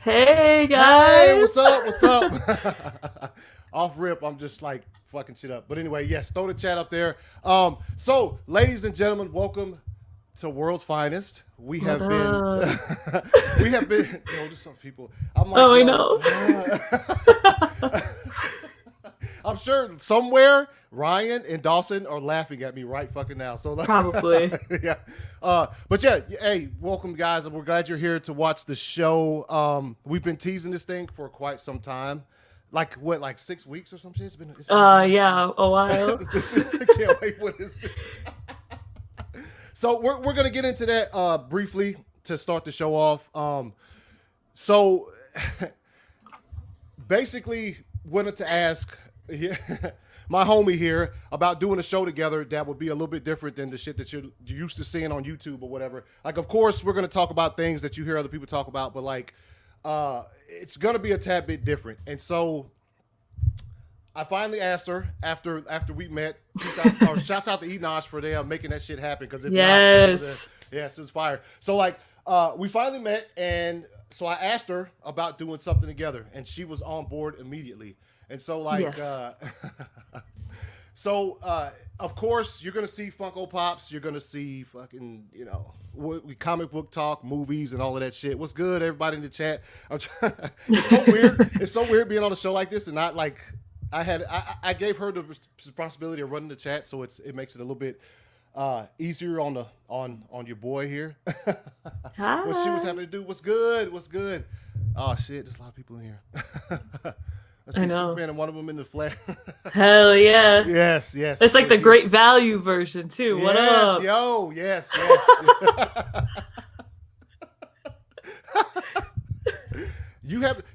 Hey Hey, guys. what's up? What's up? Off rip, I'm just like fucking shit up. But anyway, yes, throw the chat up there. So ladies and gentlemen, welcome to World's Finest. We What have been, up? we have been. Just some people. I'm like, Oh, I yo. know. I'm sure somewhere Ryan and Dawson are laughing at me right fucking now. So Probably. yeah, but yeah, hey, welcome guys. We're glad you're here to watch the show. We've been teasing this thing for quite some time, like what, like 6 weeks or some shit. It's been a while. Yeah, a while. I can't wait. What is this? So we're gonna get into that briefly to start the show off. So basically wanted to ask my homie here about doing a show together that would be a little bit different than the shit that you're used to seeing on YouTube or whatever. Like, of course, we're going to talk about things that you hear other people talk about, but like, it's going to be a tad bit different. And so I finally asked her after we met. Shouts out to Enosh for them making that shit happen, because if Yes. not, yes, it was fire. So like, we finally met, and so I asked her about doing something together, and she was on board immediately. And so like, Yes. Of course you're gonna see Funko Pops, you're gonna see fucking, we comic book talk, movies, and all of that shit. What's good, everybody in the chat? It's so weird. It's so weird being on a show like this and not like I gave her the responsibility of running the chat, so it makes it a little bit easier on your boy here. What she was Hi. having to do. What's good? What's good? Oh shit, there's a lot of people in here. I I see know. Superman and one of them in the flag. Hell yeah. Yes, yes. It's like the great value version too. What Yes, up? yo, yes, yes.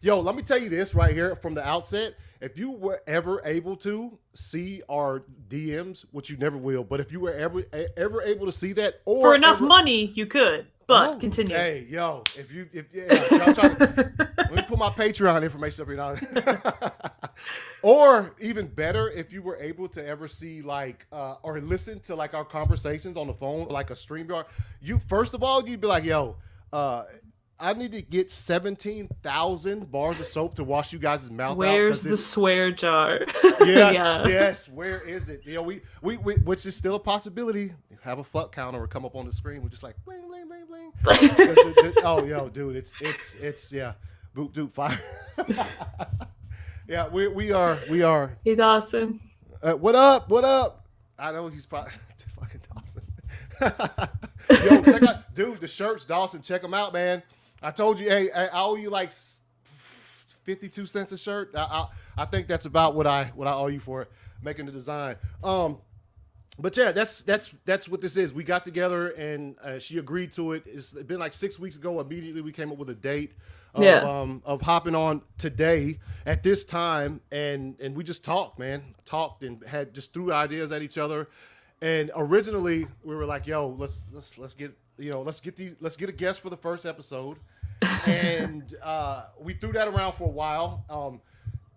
Let me tell you this right here from the outset. If you were ever able to see our DMs, which you never will, but if you were ever able to see that, or For enough ever, money, you could. But oh, continue. hey, yo, I'm trying to, let me put my Patreon information up here now. Or even better, if you were able to ever see like or listen to like our conversations on the phone, like a StreamYard, you first of all you'd be like, yo, I need to get 17,000 bars of soap to wash you guys' mouth Where's out. the swear jar? Yes, Yeah. yes. Where is it? We which is still a possibility. Have a fuck counter or come up on the screen. We're just like bling bling bling bling. Oh, yo, dude, it's yeah, boop doop fire. Yeah, we are. Hey Dawson. What up? What up? I know he's probably fucking Dawson. Yo, check out, dude, the shirts, Dawson. Check them out, man. I told you, hey, I owe you like 52 cents a shirt. I think that's about what I owe you for making the design. But yeah, that's what this is. We got together and she agreed to it. It's been like 6 weeks ago. Immediately we came up with a date of hopping on today at this time, and we just talked and had just threw ideas at each other. And originally we were like, yo, let's get let's get a guest for the first episode. And we threw that around for a while.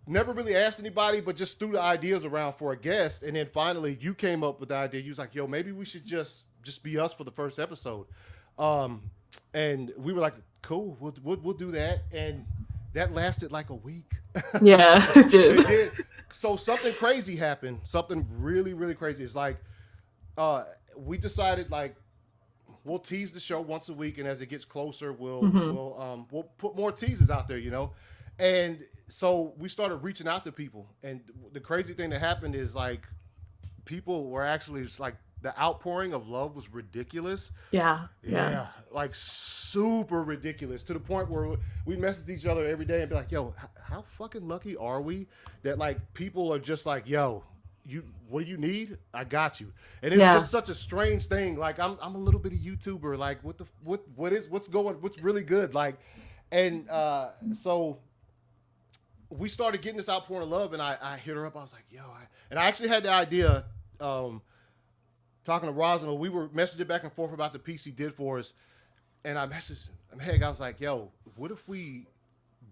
Never really asked anybody, but just threw the ideas around for a guest. And then finally you came up with the idea. You was like, yo, maybe we should just be us for the first episode. And we were like, cool, we'll do that. And that lasted like a week. Yeah, it did. It did. So something crazy happened. Something really, really crazy. It's like, we decided like we'll tease the show once a week, and as it gets closer, we'll put more teases out there, And so we started reaching out to people, and the crazy thing that happened is like people were actually just like the outpouring of love was ridiculous. Yeah. Like super ridiculous, to the point where we messaged each other every day and be like, yo, how fucking lucky are we that like people are just like, yo, what do you need? I got you. And it's just such a strange thing. Like I'm a little bit of YouTuber. Like what's really good? Like, and so we started getting this outpouring of love, and I hit her up. I was like, yo, and I actually had the idea, talking to Rosalind, we were messaging back and forth about the piece he did for us. And I messaged Meg. I was like, yo, what if we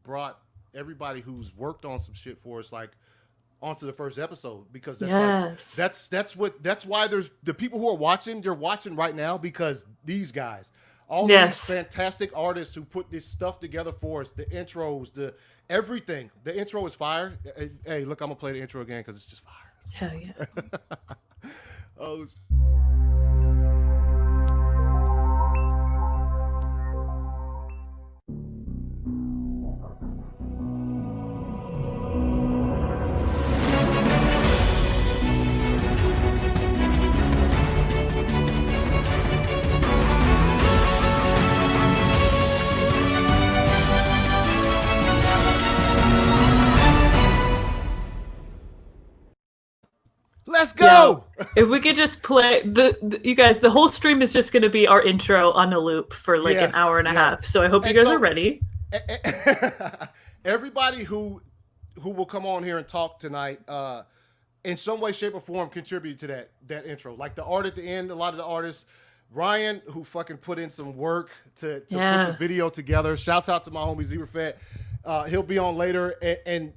brought everybody who's worked on some shit for us, like, onto the first episode? Because that's why there's the people who are watching, you're watching right now because these guys, all these Yes. fantastic artists who put this stuff together for us, the intros, the everything. The intro is fire. Hey, look, I'm gonna play the intro again because it's just fire. Hell yeah. Oh. Let's go. Yeah. If we could just play you guys, the whole stream is just going to be our intro on a loop for like an hour and a half. So I hope you guys are ready. Everybody who will come on here and talk tonight, in some way, shape, or form, contribute to that intro. Like the art at the end, a lot of the artists. Ryan, who fucking put in some work to put the video together. Shouts out to my homie Zebrafet. He'll be on later, and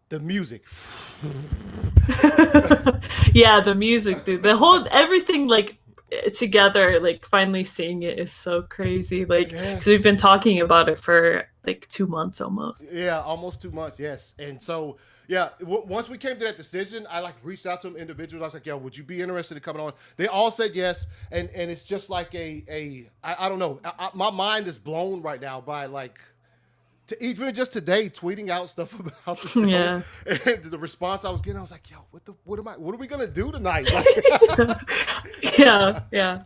the music. Yeah, the music, dude. The whole everything like together, like finally seeing it is so crazy. Like, because we've been talking about it for like 2 months almost. Yeah, almost 2 months. Yes, and so yeah, once we came to that decision, I like reached out to them individually. I was like, "Yo, would you be interested in coming on?" They all said yes, and it's just like I don't know. My mind is blown right now by like. Even just today, tweeting out stuff about the show, and the response I was getting, I was like, "Yo, what are we gonna do tonight?" Like, yeah.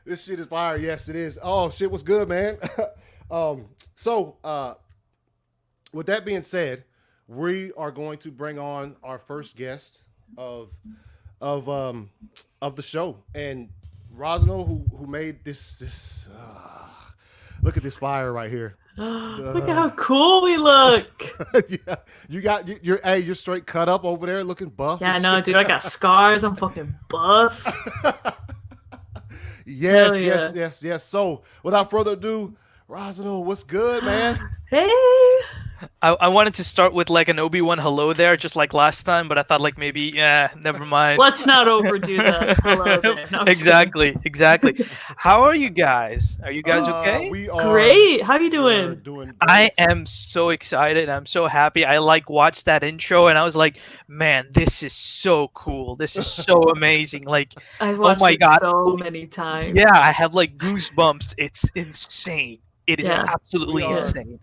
This shit is fire. Yes, it is. Oh shit, was good, man. So, with that being said, we are going to bring on our first guest of the show, and Rosno, who made this. Look at this fire right here. Look at how cool we look. Yeah, you got you're straight cut up over there, looking buff. Yeah, no, dude, I got scars. I'm fucking buff. Yes. So, without further ado, Rosano, what's good, man? Hey. I wanted to start with like an Obi-Wan hello there, just like last time, but I thought like maybe, never mind. Let's not overdo the hello there. No, exactly. How are you guys? Are you guys okay? We are great. How you doing? Doing great. I am so excited. I'm so happy. I like watched that intro and I was like, man, this is so cool. This is so amazing. Like, I've watched oh my God. so many times. Yeah, I have like goosebumps. It's insane. It is absolutely insane.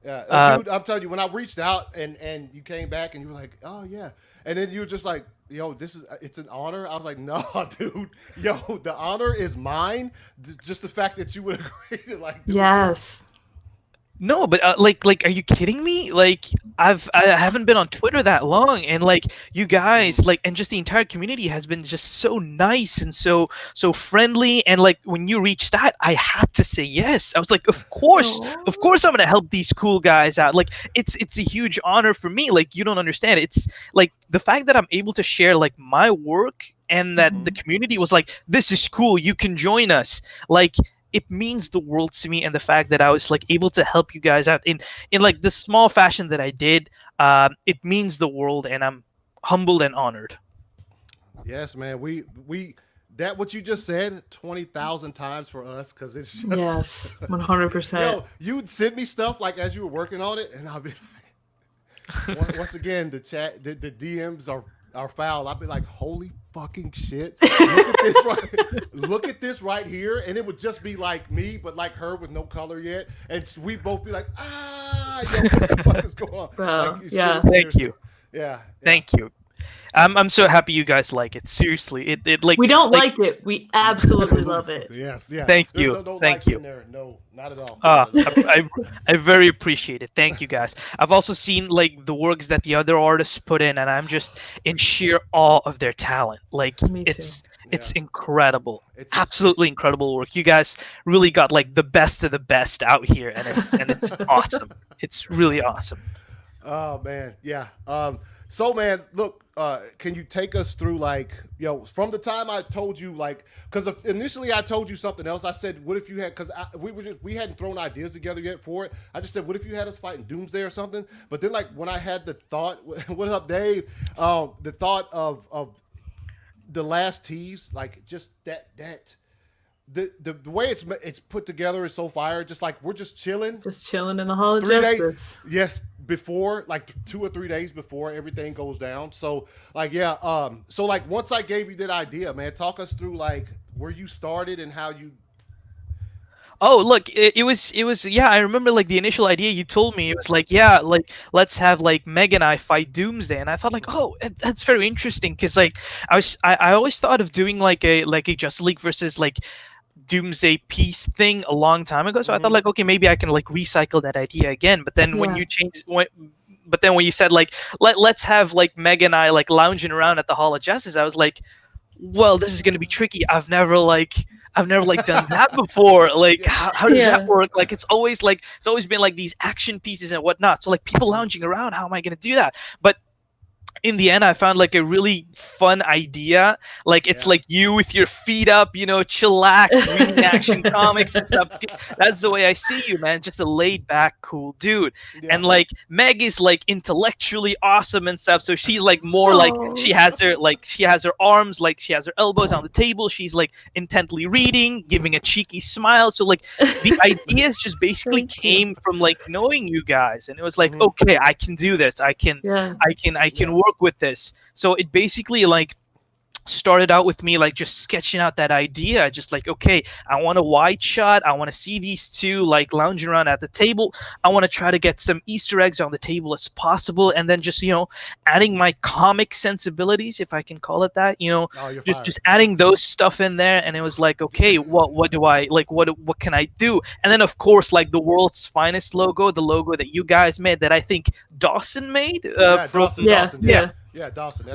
Yeah, dude, I'm telling you, when I reached out and you came back and you were like, "Oh yeah," and then you were just like, "Yo, it's an honor." I was like, "No, dude, yo, the honor is mine." Just the fact that you would agree to like, yes. No, but like, are you kidding me? Like, I haven't been on Twitter that long, and like, you guys, like, and just the entire community has been just so nice and so friendly, and like, when you reached out, I had to say yes. I was like, of course, I'm gonna help these cool guys out. Like, it's a huge honor for me. Like, you don't understand. It's like the fact that I'm able to share like my work, and that the community was like, this is cool. You can join us. Like. It means the world to me, and the fact that I was like able to help you guys out in like the small fashion that I did, it means the world, and I'm humbled and honored. Yes, man. We that what you just said 20,000 times for us, because it's just, yes, 100%. Yo, you'd send me stuff like as you were working on it, and I'll be like, once again, the chat, the DMs are foul. I'll be like, holy fucking shit! Look at this right here, and it would just be like me, but like her with no color yet, and we both be like, yo, what the fuck is going on? Bro, like, yeah. Thank you. Yeah. Thank you. I'm so happy you guys like it. Seriously, it like we don't like it. We absolutely love it. Yes, yeah. Thank There's you. No Thank you. in there. No, not at all. I very appreciate it. Thank you guys. I've also seen like the works that the other artists put in, and I'm just in sheer awe of their talent. Like it's incredible. It's absolutely incredible work. You guys really got like the best of the best out here, and it's awesome. It's really awesome. Oh man, yeah. So man, look, can you take us through like, from the time I told you, like, because initially I told you something else. I said, what if you had, because we hadn't thrown ideas together yet for it. I just said, what if you had us fighting Doomsday or something? But then like when I had the thought, what up, Dave? The thought of the last tease, like just that the way it's put together is so fire. Just like we're just chilling in the Hall of 3 days. Justice. Yes, before like 2 or 3 days before everything goes down. So like so like once I gave you that idea, man, talk us through like where you started and how you. Oh, look, it was yeah, I remember like the initial idea you told me. It was like, yeah, like let's have like Meg and I fight Doomsday, and I thought like, oh, that's very interesting because like I always thought of doing like a Justice League versus like Doomsday Peace thing a long time ago. So I thought like, okay, maybe I can like recycle that idea again. But then when you but then when you said like let's have like Meg and I like lounging around at the Hall of Justice, I was like, well, this is gonna be tricky. I've never done that before. Like, how does that work? Like, it's always been like these action pieces and whatnot. So like people lounging around, how am I gonna do that? But in the end, I found like a really fun idea. Like it's like you with your feet up, you know, chillax, reading action comics and stuff. That's the way I see you, man. Just a laid back, cool dude. Yeah. And like Meg is like intellectually awesome and stuff. So she's like more like she has her arms, like she has her elbows on the table. She's like intently reading, giving a cheeky smile. So like the ideas just basically came from like knowing you guys, and it was like, okay, I can do this. I can work with this. So it basically like started out with me like just sketching out that idea, just like, okay, I want a wide shot, I want to see these two like lounging around at the table, I want to try to get some Easter eggs on the table as possible, and then just, you know, adding my comic sensibilities, if I can call it that, you know, just adding those stuff in there. And it was like, okay, what do I like, what can I do? And then of course like the world's finest logo, the logo that you guys made, that I think Dawson made Dawson. Dawson.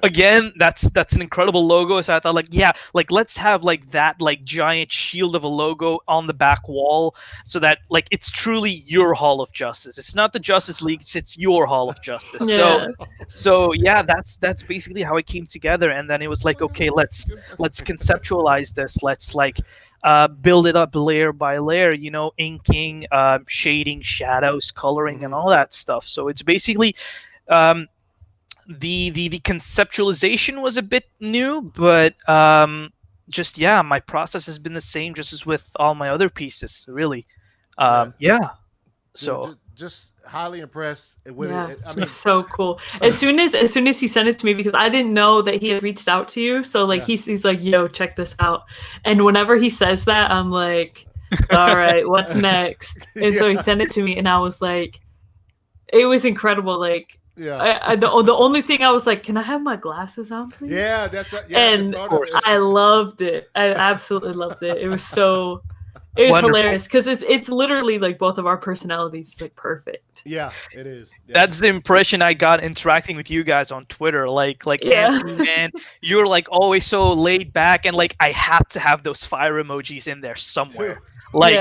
Again, that's an incredible logo. So I thought like, yeah, like let's have like that like giant shield of a logo on the back wall, so that like it's truly your Hall of Justice. It's not the Justice League, it's your Hall of Justice. So yeah, that's basically how it came together. And then it was like, okay, let's conceptualize this. Let's like build it up layer by layer, you know, inking, shading, shadows, coloring, and all that stuff. So it's basically the conceptualization was a bit new, but just my process has been the same, just as with all my other pieces, really. So just highly impressed with it. I mean, it's so cool. As soon as he sent it to me, because I didn't know that he had reached out to you, so like he's like, yo, check this out. And whenever he says that, I'm like, all right, what's next? And so he sent it to me, and I was like, it was incredible. Like, the only thing I was like, can I have my glasses on, please? Yeah, that's right. Yeah, and I loved it. I absolutely loved it. It was hilarious because it's literally like both of our personalities. It's like perfect. Yeah, it is. Yeah. That's the impression I got interacting with you guys on Twitter. Like Anthony, man, you're like always so laid back, and like I had to have those fire emojis in there somewhere. Like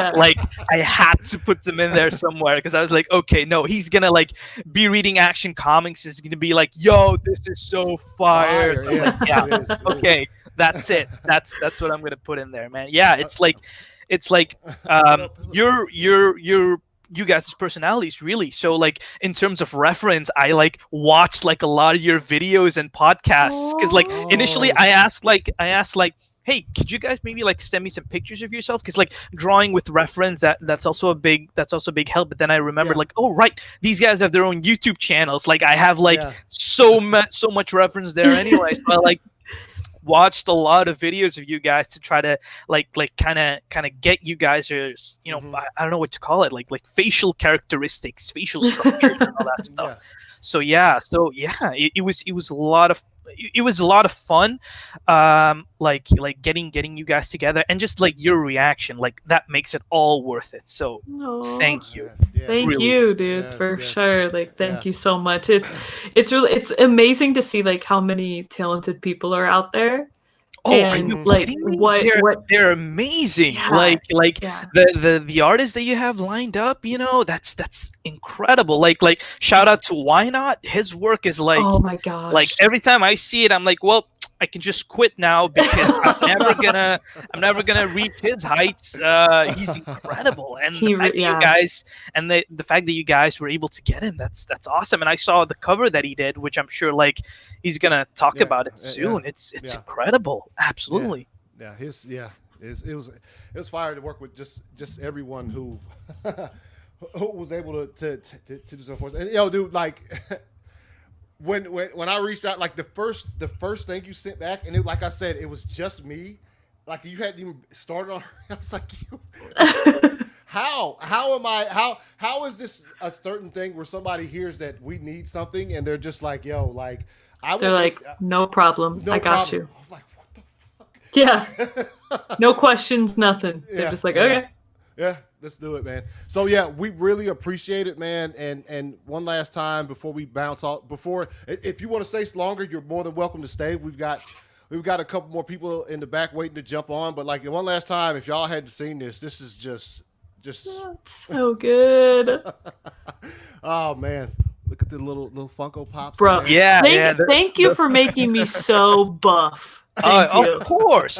I had to put them in there somewhere, because I was like, okay, no, he's gonna like be reading Action Comics. He's gonna be like, yo, this is so fire. Yes, like, okay, that's it. That's what I'm gonna put in there, man. Yeah, it's like you guys' personalities, really. So like in terms of reference, I like watched like a lot of your videos and podcasts, because like initially I asked like, hey, could you guys maybe like send me some pictures of yourself? Because like drawing with reference, that's also a big help. But then I remembered like, oh right, these guys have their own YouTube channels. Like I have like so much reference there anyway. So I like watched a lot of videos of you guys to try to like kind of get you guys, you know, I don't know what to call it, like facial characteristics, facial structure, and all that stuff. So it was a lot of fun, like getting you guys together, and just like your reaction, like that makes it all worth it. So thank you. Thank you, dude, for sure. Like thank you so much. It's amazing to see like how many talented people are out there. Oh, and are you like kidding me? what they're amazing. The artists that you have lined up, you know, that's incredible. Like shout out to Why Not. His work is like, oh my gosh. Like every time I see it, I'm like, well, I can just quit now, because I'm never gonna reach his heights. He's incredible, and the fact that you guys, and the fact that you guys were able to get him, that's awesome. And I saw the cover that he did, which I'm sure like he's gonna talk about it soon. It's incredible, absolutely. It was fire to work with just everyone who who was able to do something for us. And dude, like when I reached out, like the first thing you sent back, and like I said, it was just me. Like you hadn't even started on. I was like, how am I? How is this a certain thing where somebody hears that we need something and they're just like, yo, like they're like, no problem, I got problem. you. I was like, what the fuck? Yeah, no questions, nothing. They're just like, okay. Yeah, let's do it, man. So yeah, we really appreciate it, man. And one last time before we bounce off, if you want to stay longer, you're more than welcome to stay. We've got a couple more people in the back waiting to jump on. But like one last time, if y'all hadn't seen this is just so good. Oh man, look at the little Funko Pops, bro. Thank you for making me so buff. Of course.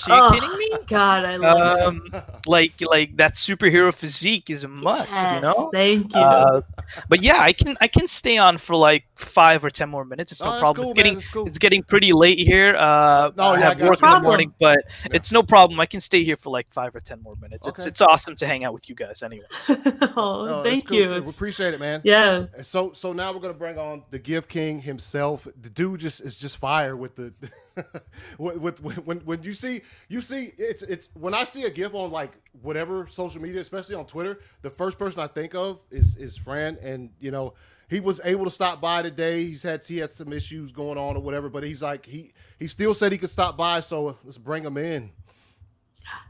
Are you kidding me? God, I love it. Like that superhero physique is a must, yes, Thank you. But yeah, I can stay on for like 5 or 10 more minutes. It's no problem. Cool, it's getting pretty late here. I have work in the morning, but it's no problem. I can stay here for like 5 or 10 more minutes. Okay. It's awesome to hang out with you guys, anyways. Thank you. We appreciate it, man. Yeah. So now we're gonna bring on the Gift King himself. The dude is just fire with the. when you see it's when I see a GIF on like whatever social media, especially on Twitter, the first person I think of is Fran, and he was able to stop by today. He had some issues going on or whatever, but he's like he still said he could stop by, so let's bring him in.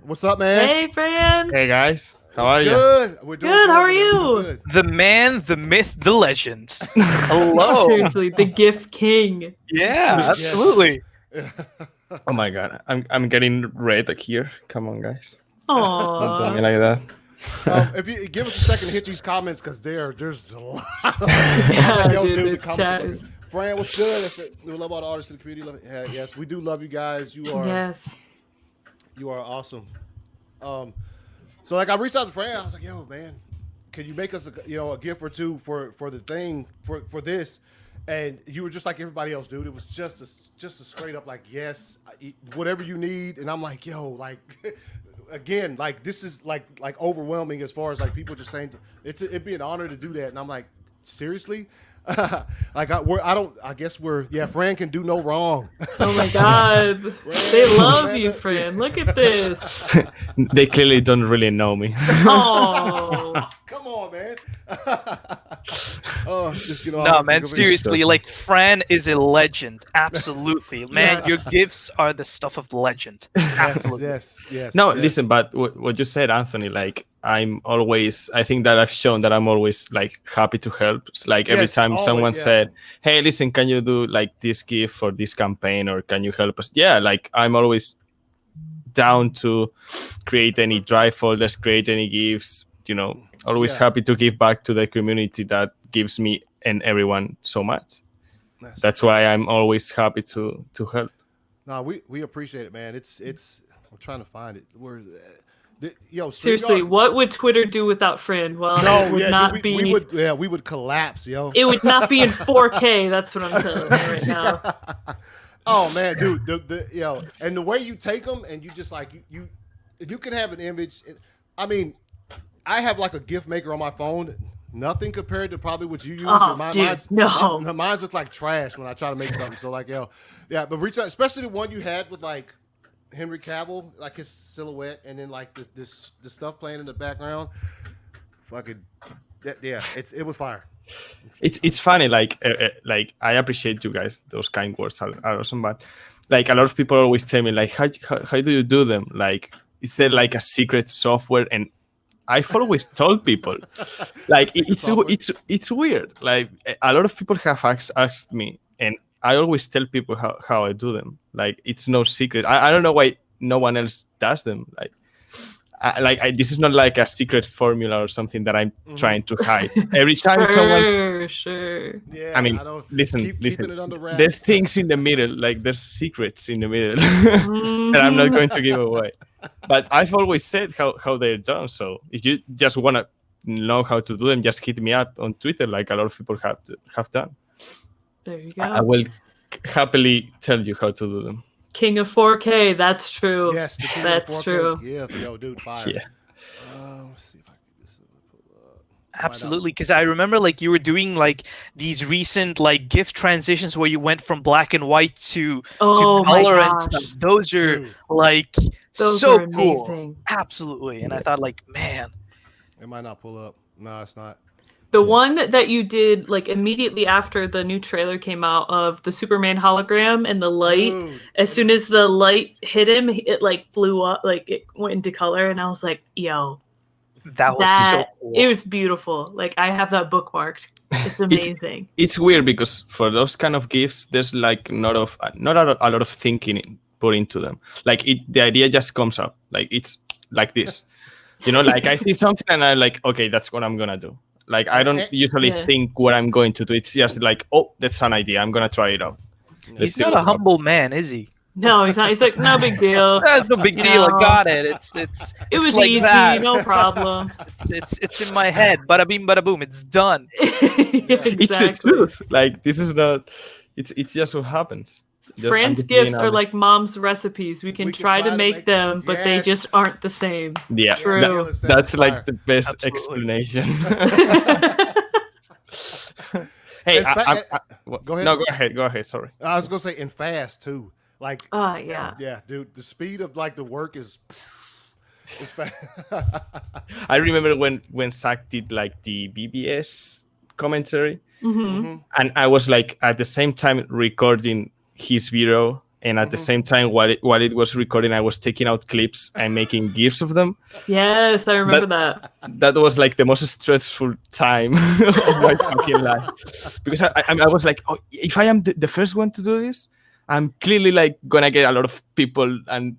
What's up, man? Hey, Fran. Hey guys, how are you? Good. We're doing good. How are you? The man, the myth, the legend. Hello. Seriously, the Gift King. Yeah, absolutely. Oh my god, I'm getting red here. Come on, guys. Aww. Don't be like that. If you give us a second to hit these comments, because there's a lot of the chat is... Fran, what's good? We love all the artists in the community. Yes, we do love you guys. You are you are awesome. So like I reached out to Fran, I was like, yo, man, can you make us a gift or two for the thing for this? And you were just like everybody else, dude. It was just a straight up like, yes, whatever you need. And I'm like, yo, like, again, like this is like overwhelming as far as like people just saying it'd be an honor to do that. And I'm like, seriously? Like I guess Fran can do no wrong. Oh my God. They love you, Fran. Look at this. They clearly don't really know me. Oh. Come on, man. No, man, seriously, like Fran is a legend. Absolutely. Man, your gifts are the stuff of legend. Absolutely. Yes. No, listen, but what you said, Anthony, like I think that I've shown that I'm always like happy to help. Like every time someone said, hey, listen, can you do like this gift for this campaign, or can you help us? Yeah, like I'm always down to create any drive folders, create any gifts, always happy to give back to the community that gives me and everyone so much. That's why I'm always happy to help. No, we appreciate it, man. It's I'm trying to find it. Seriously, what would Twitter do without Fran? Well, it would not be. We would collapse, yo. It would not be in 4K. That's what I'm telling you right now. Oh man, dude, and the way you take them, and you just like you can have an image. I mean, I have like a gift maker on my phone. Nothing compared to probably what you use. Mine's look like trash when I try to make something. So like, but reach out, especially the one you had with like Henry Cavill, like his silhouette, and then like this stuff playing in the background. Fucking, it was fire. It's funny, like I appreciate you guys. Those kind words are awesome, but like a lot of people always tell me like, how do you do them? Like, is there like a secret software? And I've always told people, like it's weird. Like a lot of people have asked me, and I always tell people how I do them. Like it's no secret. I don't know why no one else does them. Like this is not like a secret formula or something that I'm trying to hide. Every time someone, yeah. I mean, listen. There's things in the middle, like there's secrets in the middle that I'm not going to give away. But I've always said how they're done. So if you just want to know how to do them, just hit me up on Twitter, like a lot of people have done. There you go. I will happily tell you how to do them. King of 4K. That's true. Yes, the King That's of 4K. true. Yeah, yo, dude, fire. Yeah. Let's see if I can get this. Absolutely, because I remember like you were doing like these recent like GIF transitions where you went from black and white to Oh my color and gosh. stuff. Those are Dude, like Those so were cool. amazing. Absolutely, and I thought like, man, it might not pull up. No, it's not. The one that you did like immediately after the new trailer came out of the Superman hologram and the light, Dude. as soon as the light hit him, it like blew up, like it went into color, and I was like, yo, that was so cool. it was beautiful. Like I have that bookmarked. It's amazing. It's weird because for those kind of gifts, there's like not a lot of thinking put into them. Like the idea just comes up. Like it's like this, you know. Like I see something and I'm like, okay, that's what I'm gonna do. Like I don't usually think what I'm going to do. It's just like, oh, that's an idea. I'm gonna try it out. He's not a humble man, is he? No, he's not. He's like, no big deal. That's no big deal. I got it. It was like easy, that. no problem. It's in my head. Bada bing, bada boom. It's done. It's the truth. Like this is not. It's just what happens. Fran's gifts are like mom's recipes. We can try to make them, but they just aren't the same. Yeah, True. That's like the best Absolutely. explanation. Hey, go ahead. No, go ahead. Sorry. I was gonna say and fast too. Like, yeah, dude, the speed of like the work is fast. I remember when Zach did like the BBS commentary, Mm-hmm. and I was like at the same time recording his Vero, and at the same time while it was recording, I was taking out clips and making GIFs of them. Yes, I remember that. That was like the most stressful time of my fucking life, because I was like, oh, if I am the first one to do this, I'm clearly like gonna get a lot of people and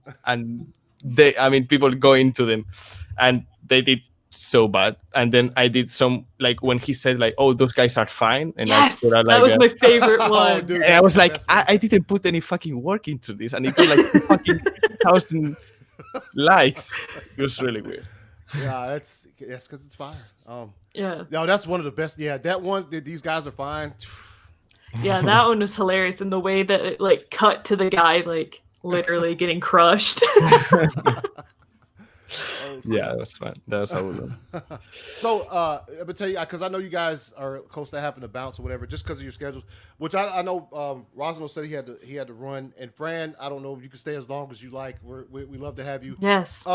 people go into them, and they did so bad. And then I did some like when he said like, oh, those guys are fine, and Yes, I that was my favorite one. Dude, and I was like, I didn't put any fucking work into this, and it got like fucking 1,000 likes. It was really weird. Yeah, that's because it's fire. Yeah, no, that's one of the best. Yeah, that one. These guys are fine. yeah, that one was hilarious, and the way that it like cut to the guy like literally getting crushed. Yeah, that was fun. That was how we done. So, I'm gonna tell you because I know you guys are close to having to bounce or whatever, just because of your schedules. Which I know. Rosano said he had to run, and Fran, I don't know if you can stay as long as you like. We love to have you. Yes.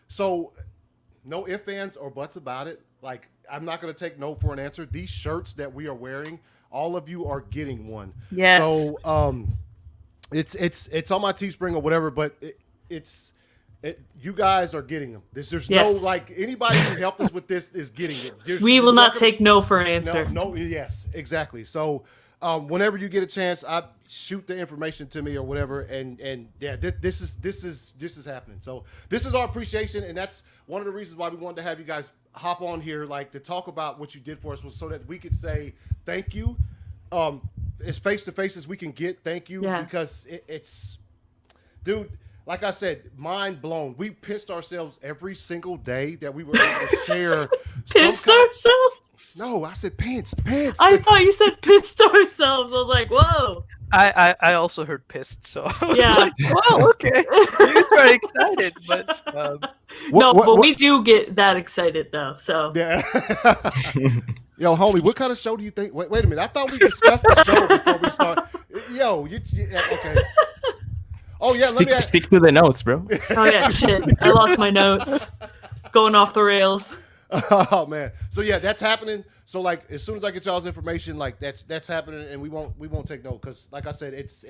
So, no ifs, ands, or buts about it. Like, I'm not gonna take no for an answer. These shirts that we are wearing, all of you are getting one. Yes. So, it's on my Teespring or whatever, but you guys are geting them. There's no like anybody who helped us with this is getting it. We will not take no for an answer. No, yes, exactly. So whenever you get a chance, shoot the information to me or whatever, and yeah, this is happening. So this is our appreciation, and that's one of the reasons why we wanted to have you guys hop on here, like to talk about what you did for us, was so that we could say thank you, as face to face as we can get. Thank you, because it's, dude. Like I said, mind blown. We pissed ourselves every single day that we were able to share. Pissed ourselves? No, I said pinched. I thought you said pissed ourselves. I was like, whoa. I also heard pissed, so I was Yeah. like, wow, okay. You're very excited, but we do get that excited though. So yeah. Yo, homie, what kind of show do you think? Wait a minute. I thought we discussed the show before we start. Yo, okay. Oh yeah, stick to the notes, bro. Oh yeah, shit. I lost my notes. Going off the rails. Oh man. So yeah, that's happening. So like as soon as I get y'all's information, like that's happening, and we won't take no, because like I said, it's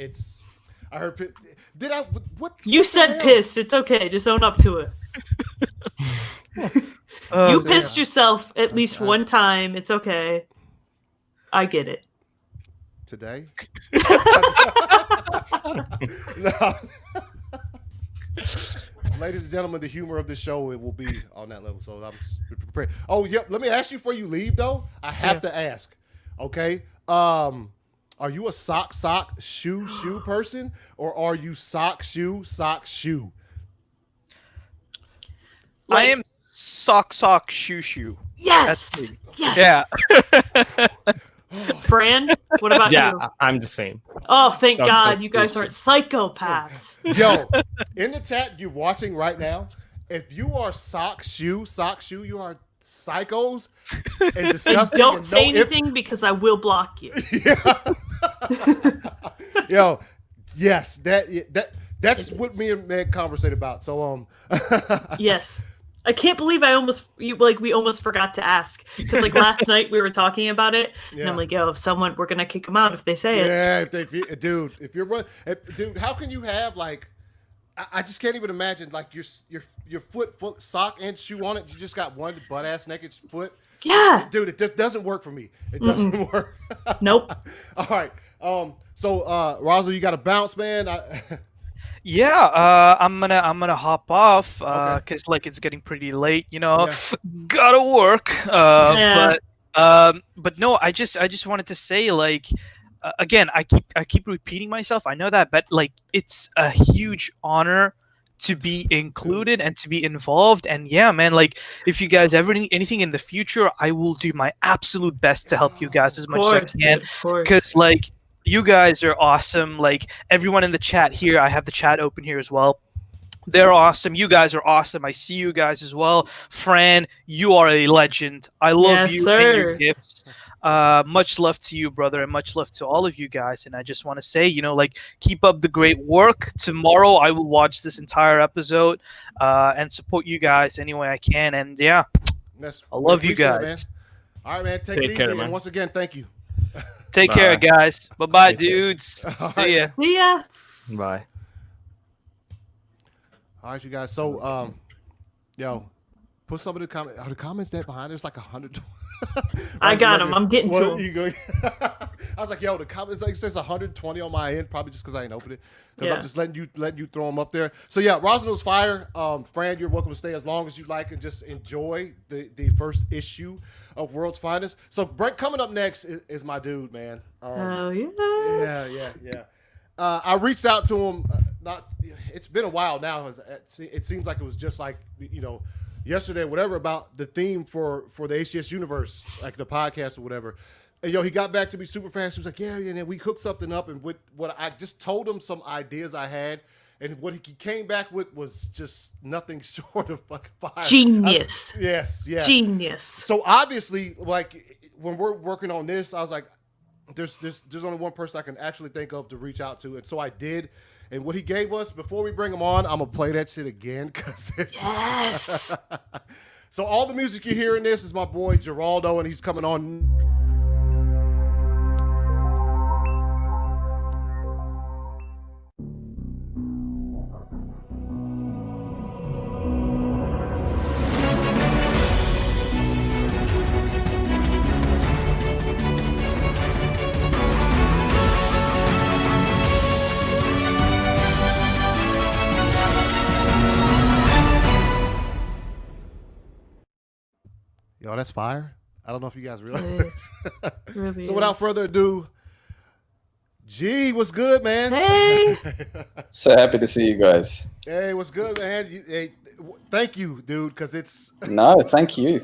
I heard. Did I? What? You said pissed. It's okay. Just own up to it. You pissed yourself at least one time. It's okay. I get it. Today? No. Ladies and gentlemen, the humor of the show, it will be on that level. So I'm prepared. Oh, yeah. Let me ask you before you leave, though. I have to ask. Okay. Are you a sock, shoe person? Or are you sock, shoe? I am sock, shoe. Yes. That's me. Yes. Yeah. Fran, What about Yeah, you? I'm the same. Oh, thank Don't- God, don't you guys push aren't it. psychopaths. Yo, in the chat you're watching right now, if you are sock shoe, you are psychos and disgusting. Don't and say no anything because I will block you. Yo, yes, that's what me and Meg conversate about. So Yes. I can't believe we almost forgot to ask because like last night we were talking about it and I'm like, yo, if someone we're gonna kick them out if they say it. Yeah, if you're dude, how can you have like? I just can't even imagine like your foot sock and shoe on it. You just got one butt ass naked foot. Yeah, dude, it just doesn't work for me. It doesn't work. Nope. All right. So Rosal, you got to bounce, man. Yeah, I'm gonna hop off because like it's getting pretty late, you know. Gotta work. But no, I just wanted to say like again, I keep repeating myself. I know that, but like it's a huge honor to be included and to be involved. And yeah, man, like if you guys ever need anything in the future, I will do my absolute best to help you guys as much as I can. Because like you guys are awesome. Like everyone in the chat here, I have the chat open here as well. They're awesome. You guys are awesome. I see you guys as well. Fran, you are a legend. I love you and your gifts. Much love to you, brother, and much love to all of you guys. And I just want to say, you know, like keep up the great work. Tomorrow I will watch this entire episode and support you guys any way I can. And yeah, I love you guys. All right, man. Take it easy. And once again, thank you. Take care, guys. Bye-bye, dudes. See ya. See ya. Bye. All right, you guys. So, yo, put some of the comments. Are the comments that behind? It's like 100. I got them. I'm getting to them. I was like, yo, the comments like says 120 on my end, probably just because I ain't opened it. Because I'm just letting you throw them up there. So yeah, Rosalind's fire. Fran, you're welcome to stay as long as you like and just enjoy the first issue of World's Finest. So Brett, coming up next is my dude, man. Oh yes. Yeah. I reached out to him. It's been a while now. It seems like it was just like yesterday, whatever, about the theme for the ACS Universe, like the podcast or whatever. And he got back to me super fast. He was like, yeah, and then we hooked something up. And what I just told him some ideas I had, and what he came back with was just nothing short of fucking fire. Genius. Yes. Genius. So obviously, like when we're working on this, I was like, there's only one person I can actually think of to reach out to, and so I did. And what he gave us, before we bring him on, I'm gonna play that shit again because yes. So all the music you hear in this is my boy Geraldo, and he's coming on. Yo, that's fire. I don't know if you guys realize it. Really so without further ado, G, what's good, man? Hey. So happy to see you guys. Hey, what's good, man? Thank you, dude, because it's... No, thank you.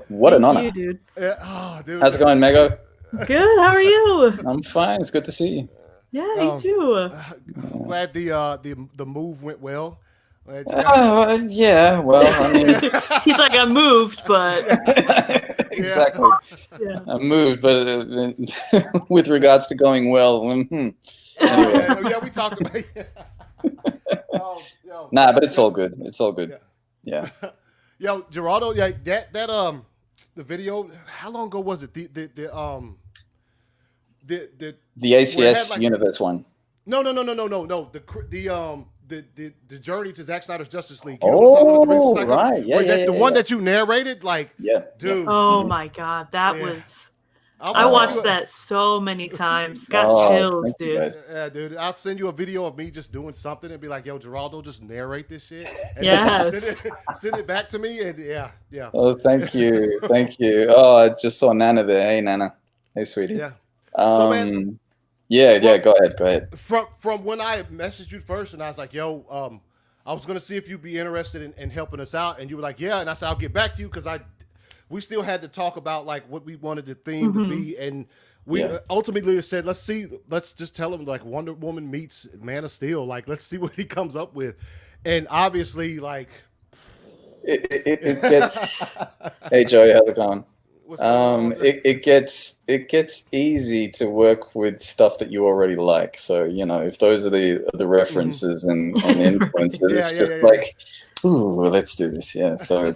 What an honor. You, dude. Dude. How's it going, Mego? Good, how are you? I'm fine. It's good to see you. Yeah, you too. I'm glad the move went well. Yeah, well, I mean... He's like, I moved, but... Exactly. Yeah. I moved, but with regards to going well, anyway. Yeah, we talked about it. Nah, but it's all good. It's all good. Yeah. Yo, Geraldo, that the video, how long ago was it? The ACS Universe one. No. The journey to Zack Snyder's Justice League. You know what I'm talking about? Right. Yeah, the one that you narrated, like, dude. Oh my God, that was. I watched that so many times. Got chills, dude. Yeah, dude. I'll send you a video of me just doing something and be like, "Yo, Geraldo, just narrate this shit." And send it back to me, and yeah. Oh, thank you. Oh, I just saw Nana there. Hey, Nana. Hey, sweetie. Yeah. So, man. Yeah. Go ahead. From when I messaged you first, and I was like, "Yo, I was gonna see if you'd be interested in helping us out," and you were like, "Yeah," and I said, "I'll get back to you," because we still had to talk about like what we wanted the theme to be, and we ultimately said, let's just tell him like Wonder Woman meets Man of Steel. Like, let's see what he comes up with, and obviously, like, it gets. Hey Joey, how's it going? What's going on? It gets easy to work with stuff that you already like. So if those are the references and influences, it's just like, ooh, let's do this. Yeah. So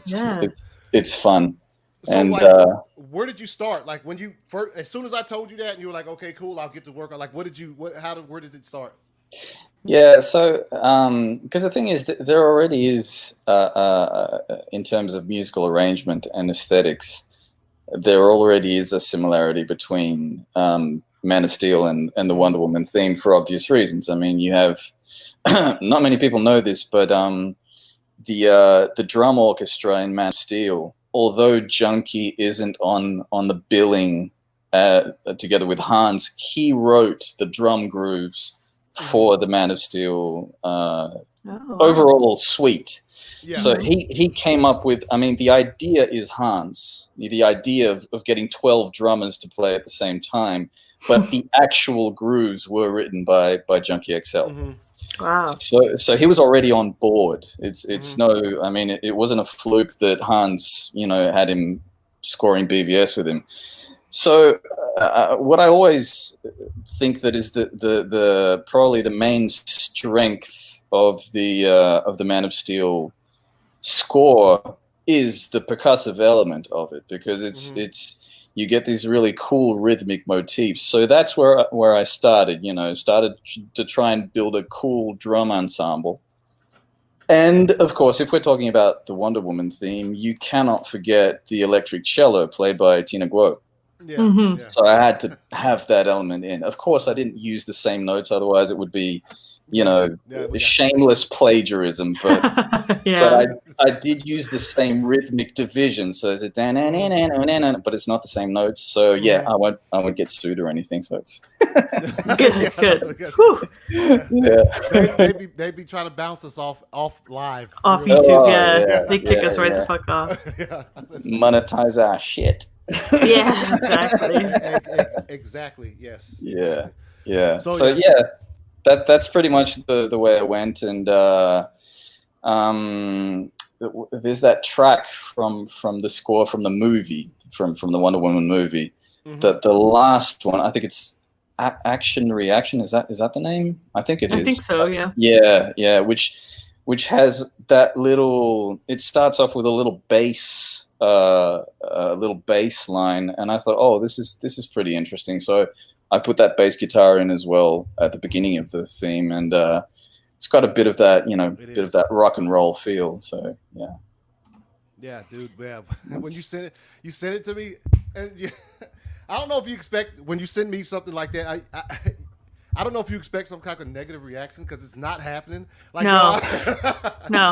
it's fun. So, and like, where did you start? Like when you first, as soon as I told you that, and you were like, okay, cool, I'll get to work. Like, where did it start? Yeah, so because the thing is that there already is, in terms of musical arrangement and aesthetics, there already is a similarity between Man of Steel and the Wonder Woman theme for obvious reasons. I mean, you have not many people know this, but the drum orchestra in Man of Steel, although Junkie isn't on the billing together with Hans, he wrote the drum grooves for the Man of Steel overall suite. Yeah. So he came up with, I mean, the idea is Hans, the idea of getting 12 drummers to play at the same time, but the actual grooves were written by Junkie XL. Wow. So he was already on board. It's no, I mean, it wasn't a fluke that Hans, had him scoring BVS with him. So what I always think that is the probably the main strength of the Man of Steel score is the percussive element of it, because it's you get these really cool rhythmic motifs. So that's where I started, started to try and build a cool drum ensemble. And of course, if we're talking about the Wonder Woman theme, you cannot forget the electric cello played by Tina Guo. Yeah. So I had to have that element in. Of course, I didn't use the same notes, otherwise it would be, shameless plagiarism. But but I did use the same rhythmic division. So it's but it's not the same notes. So yeah, I won't get sued or anything. So it's good. They'd be trying to bounce us off live. Off YouTube, they kick us right the fuck off. Monetize our shit. Yeah, exactly. Exactly. Yes. Yeah. So that's pretty much the way it went. And there's that track from the score from the movie, from the Wonder Woman movie. The last one, I think it's Action Reaction. Is that the name? I think it is. I think so. Yeah. Yeah. Which has that little. It starts off with a little bass. A little bass line, and I thought, oh, this is pretty interesting. So I put that bass guitar in as well at the beginning of the theme, and it's got a bit of that, of that rock and roll feel. So yeah, dude. Yeah, when you sent it to me, and I don't know if you expect when you send me something like that. I don't know if you expect some kind of negative reaction, because it's not happening. Like, no.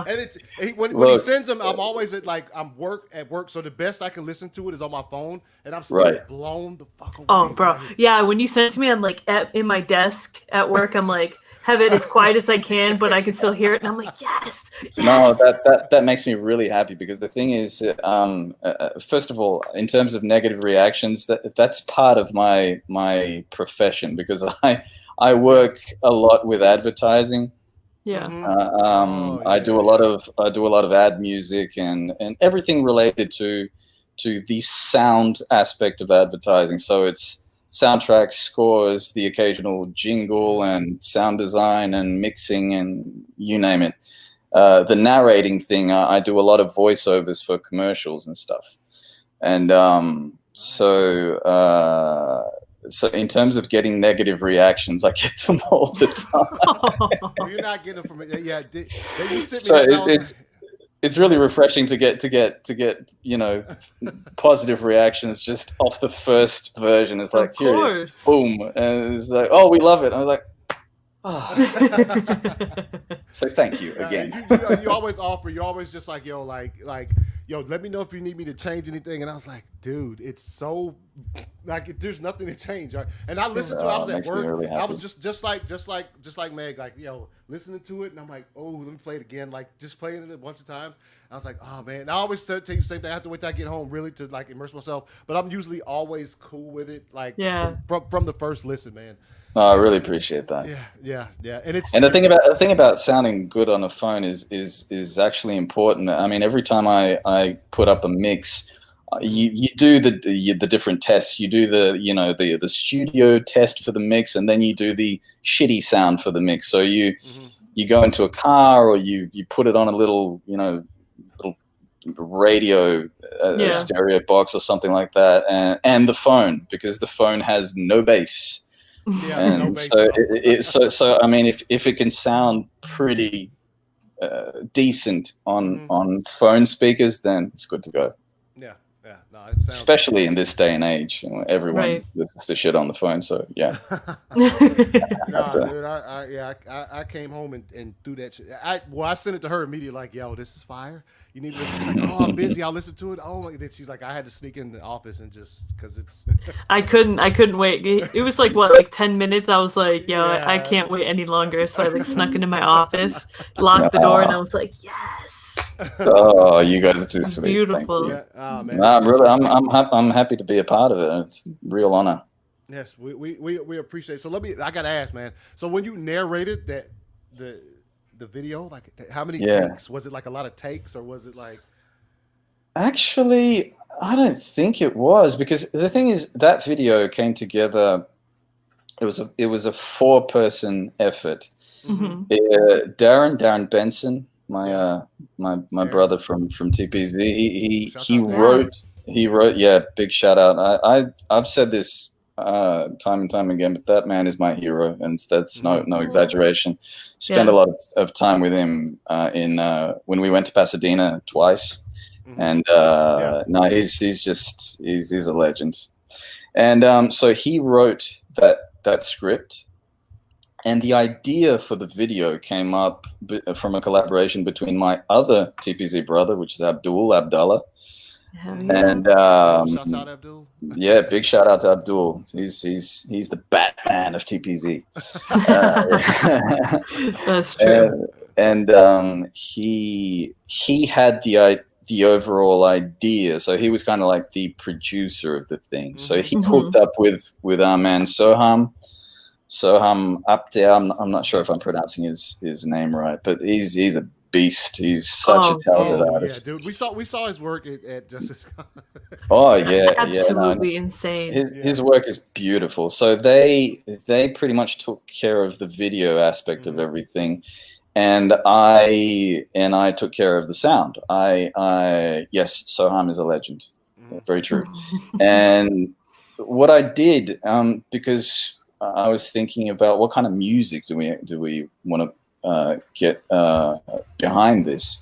And when he sends them, I'm always at work. So the best I can listen to it is on my phone, and I'm still blown the fuck away. Oh, bro, yeah. When you send it to me, I'm like in my desk at work. I'm like, have it as quiet as I can, but I can still hear it, and I'm like, yes. No, that makes me really happy, because the thing is, first of all, in terms of negative reactions, that's part of my profession, because I work a lot with advertising. Yeah. I do a lot of ad music and everything related to the sound aspect of advertising. So it's soundtracks, scores, the occasional jingle, and sound design and mixing, and you name it. The narrating thing, I do a lot of voiceovers for commercials and stuff. And so in terms of getting negative reactions, I get them all the time. You're not getting them from it. Yeah. You sent me it's really refreshing to get positive reactions just off the first version. It's like, here it is, boom, and it's like, oh, we love it. I was like, oh. So thank you again. You always offer. You're always just like, yo, like, yo, let me know if you need me to change anything. And I was like, dude, it's so Like there's nothing to change, right? And I listened to it. I was at makes me work. really I happy. was just like Meg, like listening to it, and I'm like, oh, let me play it again. Like just playing it a bunch of times. I was like, oh man. And I always tell you the same thing. I have to wait till I get home really to like immerse myself. But I'm usually always cool with it, like from the first listen, man. Oh, I really appreciate that. Yeah. And the thing about sounding good on a phone is actually important. I mean, every time I put up a mix, you do the different tests. You do the studio test for the mix, and then you do the shitty sound for the mix. So you go into a car, or you put it on a little little radio stereo box or something like that, and the phone, because the phone has no bass. Yeah, and no bass. so I mean, if it can sound pretty decent on phone speakers, then it's good to go. Yeah, no, it sounds Especially in this day and age, everyone listens to shit on the phone. So yeah. No, dude, I came home and threw that shit. I sent it to her immediately, like, yo, this is fire. You need to listen. She's like, oh, I'm busy. I'll listen to it. Oh, my. Then she's like, I had to sneak in the office and just because it's. I couldn't wait. It was like 10 minutes. I was like, yo, I can't wait any longer. So I like snuck into my office, locked the door, and I was like, yes. Oh, you guys are too sweet. Beautiful. Yeah. Oh, man. Nah, brother, I'm happy to be a part of it. It's a real honor. Yes, we appreciate it. So I gotta ask, man. So when you narrated that the video, like how many takes? Was it like a lot of takes, or was it like? Actually, I don't think it was, because the thing is that video came together. It was a 4-person effort. Mm-hmm. Darren Benson, my brother from TPZ, he wrote. Yeah, big shout out. I've said this time and time again, but that man is my hero, and that's no exaggeration. Spent a lot of time with him when we went to Pasadena twice, and no, he's a legend. And so he wrote that script, and the idea for the video came up from a collaboration between my other TPZ brother, which is Abdullah. And shout out Abdul. Yeah, big shout out to Abdul. He's the Batman of TPZ. That's true. And he had the overall idea, so he was kind of like the producer of the thing. So he hooked up with our man Soham Apte. I'm not sure if I'm pronouncing his name right, but he's a beast. He's such a talented artist. Yeah, dude. We saw his work at Justice. Oh yeah, absolutely insane. His work is beautiful. So they pretty much took care of the video aspect of everything, and I took care of the sound. Yes, Soham is a legend. Very true. And what I did, because I was thinking about what kind of music do we want to get behind this,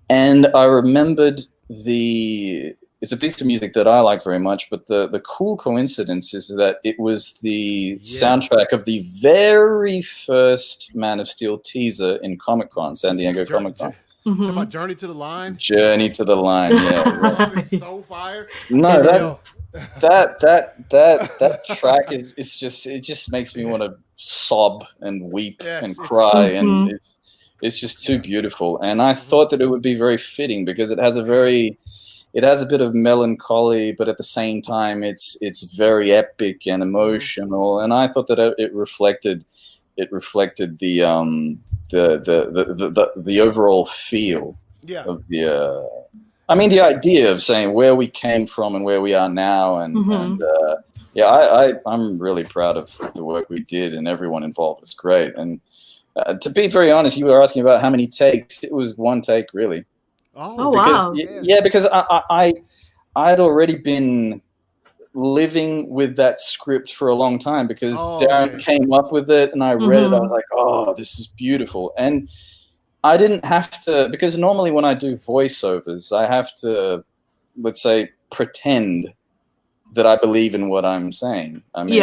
and I remembered it's a piece of music that I like very much, but the cool coincidence is that it was the soundtrack of the very first Man of Steel teaser in Comic-Con, San Diego Comic-Con. Talking about Journey to the Line. Journey to the Line, yeah. It's so fire. No, that track is it just makes me want to sob and weep and cry, and it's just too beautiful. And I thought that it would be very fitting because it has a bit of melancholy, but at the same time it's very epic and emotional. And I thought that it reflected the overall feel of the. I mean, the idea of saying where we came from and where we are now, and I'm really proud of the work we did, and everyone involved was great. And to be very honest, you were asking about how many takes. It was one take, really. Oh because, wow! Yeah, because I'd already been living with that script for a long time because Darren came up with it, and I read it. I was like, oh, this is beautiful. And I didn't have to, because normally when I do voiceovers, I have to, let's say, pretend that I believe in what I'm saying. I mean,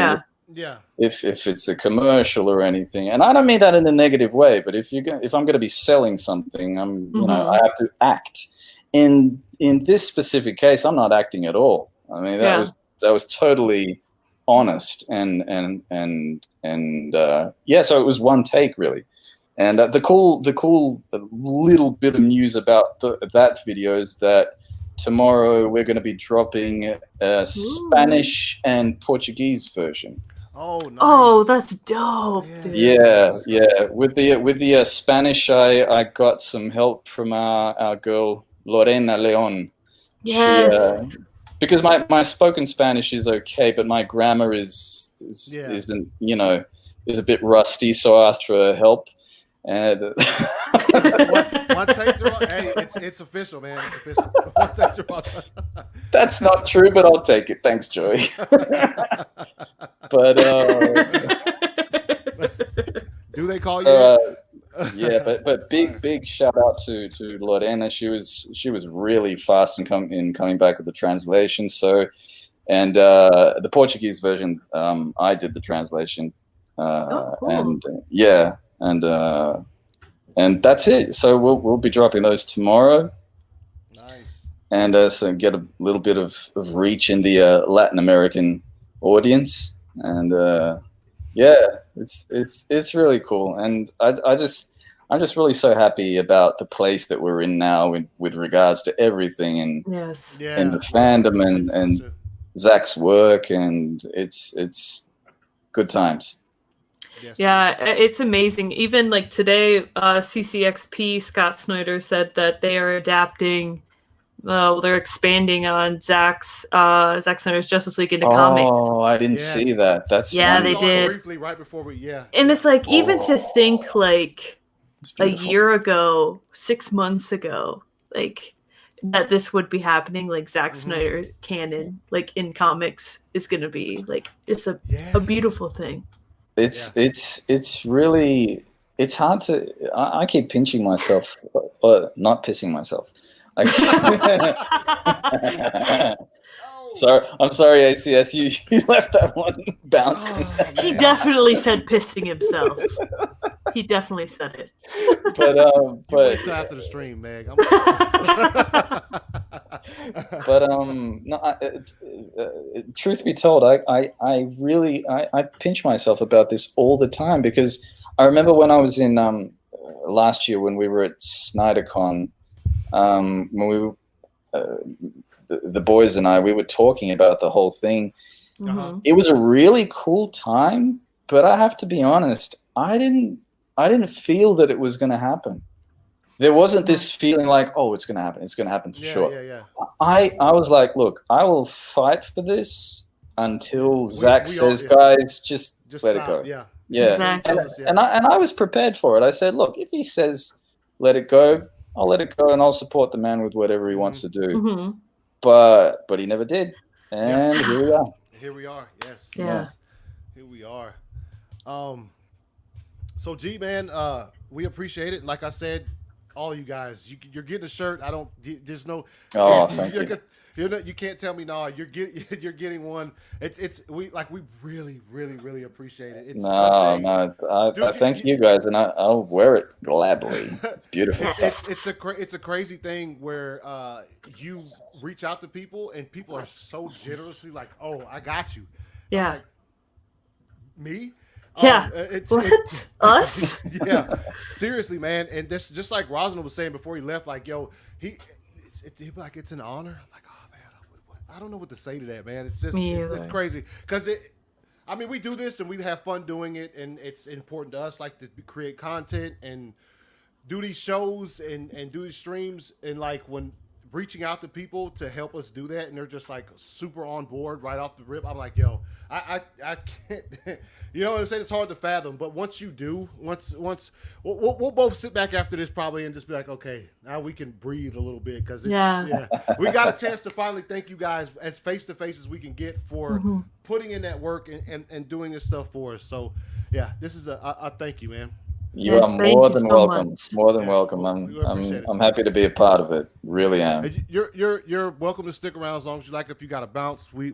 if it's a commercial or anything, and I don't mean that in a negative way, but if I'm going to be selling something, I have to act. In this specific case, I'm not acting at all. I mean, was totally honest and yeah. So it was one take really. And the cool little bit of news about that video is that tomorrow we're going to be dropping a Spanish and Portuguese version. Oh, nice. Oh, that's dope. Yeah. With the Spanish, I got some help from our girl Lorena Leon. Yes. Because my spoken Spanish is okay, but my grammar isn't, is a bit rusty. So I asked for her help. And one take to hey, it's official, man. It's official. One take to That's not true, but I'll take it. Thanks, Joey. But do they call you? Yeah, but big shout out to Lorena. She was really fast in coming back with the translation. So, and the Portuguese version, I did the translation, cool. and that's it. So we'll be dropping those tomorrow. Nice. And so get a little bit of reach in the Latin American audience, and it's really cool. And I'm just really so happy about the place that we're in now with regards to everything and and the fandom and Zach's work, and it's good times. Yes. Yeah, it's amazing. Even like today, CCXP Scott Snyder said that they are adapting. They're expanding on Zack Snyder's Justice League into comics. Oh, I didn't see that. That's they saw did briefly right before we And it's like even to think like a year ago, 6 months ago, like that this would be happening. Like Zack Snyder canon, like in comics, is gonna be like it's a beautiful thing. It's really hard to. I keep pinching myself, not pissing myself. Sorry, I'm sorry, ACS. You left that one bouncing. He definitely said pissing himself. He definitely said it. But wait till after the stream, Meg. But no. Truth be told, I really pinch myself about this all the time, because I remember when I was in last year when we were at SnyderCon, when we were, the boys and I, we were talking about the whole thing. It was a really cool time, but I have to be honest, I didn't feel that it was going to happen. There wasn't this feeling like, oh, it's going to happen. It's going to happen for sure. Yeah. I was like, look, I will fight for this until Zach says, guys, just let stop. it go. Yeah. Exactly. And I was prepared for it. I said, look, if he says let it go, I'll let it go, and I'll support the man with whatever he wants to do. But he never did, and here we are. Here we are. Yes. Yeah. Yes. Here we are. So G man, we appreciate it. Like I said, all you guys, you're getting a shirt. There's no. Oh, thank you. You can't tell me no. You're getting one. We really appreciate it. It's I thank you guys, and I'll wear it gladly. It's beautiful. It's a crazy thing where you reach out to people and people are so generously like, oh, I got you. Yeah. Like, me? Yeah. It's us? Yeah. Seriously, man. And this just like Rosner was saying before he left, like, yo, it's an honor. I'm like, oh man, I don't know what to say to that, man. It's just it's crazy. Because we do this and we have fun doing it, and it's important to us, like, to create content and do these shows and do these streams, and like when reaching out to people to help us do that, and they're just like super on board right off the rip. I'm like, yo, I can't, you know what I'm saying? It's hard to fathom, but once you do, once we'll both sit back after this probably and just be like, okay, now we can breathe a little bit, because we got a chance to finally thank you guys as face to face as we can get for putting in that work and doing this stuff for us. So yeah, this is a thank you, man. You Yes, are thank more you than so welcome. much. More than Yes, welcome. we appreciate it. I'm happy to be a part of it. Really am. And you're welcome to stick around as long as you like. If you got to bounce, we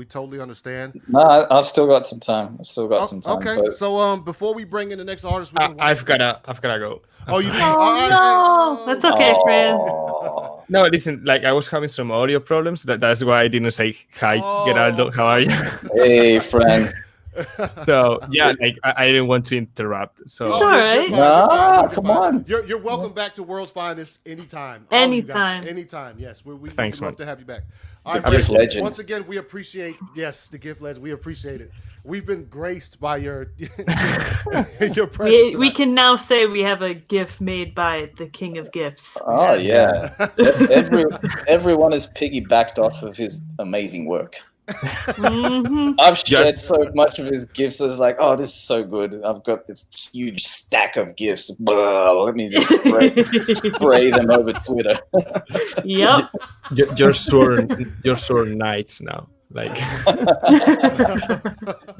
totally understand. No, I've still got some time. Okay, But so before we bring in the next artist, we can I've gotta go. Oh, you do? Oh, All right. no. That's okay, Fran. Aw. No, listen, like I was having some audio problems. That's why I didn't say hi, Geraldo. How are you? Hey, friend. So yeah, like I didn't want to interrupt. So It's all right. Nah, come on. You're welcome back to World's Finest anytime. All of you guys, Anytime. Anytime. Yes, we Thanks, would love man. to have you back. The All right, gift Fred, legend. once again, we appreciate the gift legend. We appreciate it. We've been graced by your your presence. We can now say we have a gift made by the King of Gifts. Oh Yes. yeah. Everyone is piggybacked off of his amazing work. Mhm. I've shared so much of his gifts. I was like, oh, this is so good. I've got this huge stack of gifts. Blah, let me just spray them over Twitter. Yep. you're sworn knights now. Like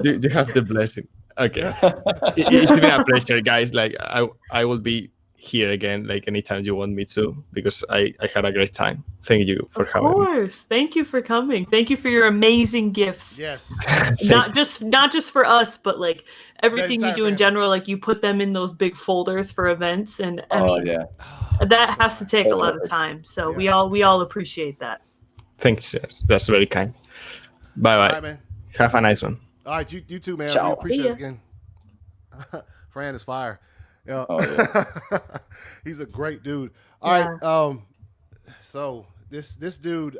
you have the blessing. Okay, it's been a pleasure, guys. Like I will be here again, like anytime you want me to, because I had a great time. Thank you for having me. Of course. Thank you for coming. Thank you for your amazing gifts. Yes. Not just for us, but like everything you entire do in family. general. Like you put them in those big folders for events, and I Oh mean, yeah. that has to take a lot of time. So we all appreciate that. Thanks. Yes. That's very kind. Bye All bye. right, man. Have a nice one. All right, you too, man. Ciao. We appreciate See it ya. again. Fran is fire. Yeah. Oh, yeah. He's a great dude. All right. So this dude,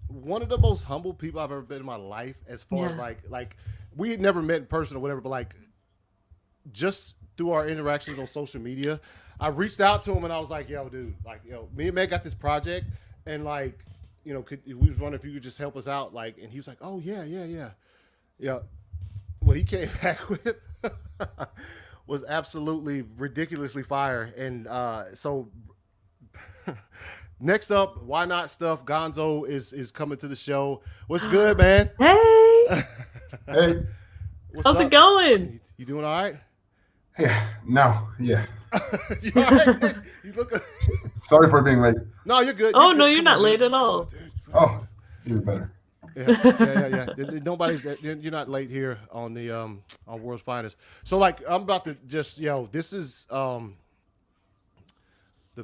one of the most humble people I've ever been in my life, as far as like we had never met in person or whatever, but like just through our interactions on social media, I reached out to him and I was like, yo, dude, like, yo, me and Meg got this project, and like, you know, we was wondering if you could just help us out, like, and he was like, oh yeah. What he came back with was absolutely ridiculously fire. And so next up, Why Not Stuff, Gonzo is coming to the show. What's good, man? Hey, Hey, What's how's up? it going? You doing all right? yeah, no, yeah. You all right? You look. Sorry for being late. No, you're good. Oh, good. no, you're Come not on, late man. at all. Dude. Oh, even better. Yeah. Nobody's. You're not late here on the on World's Finest. So like, I'm about to just this is the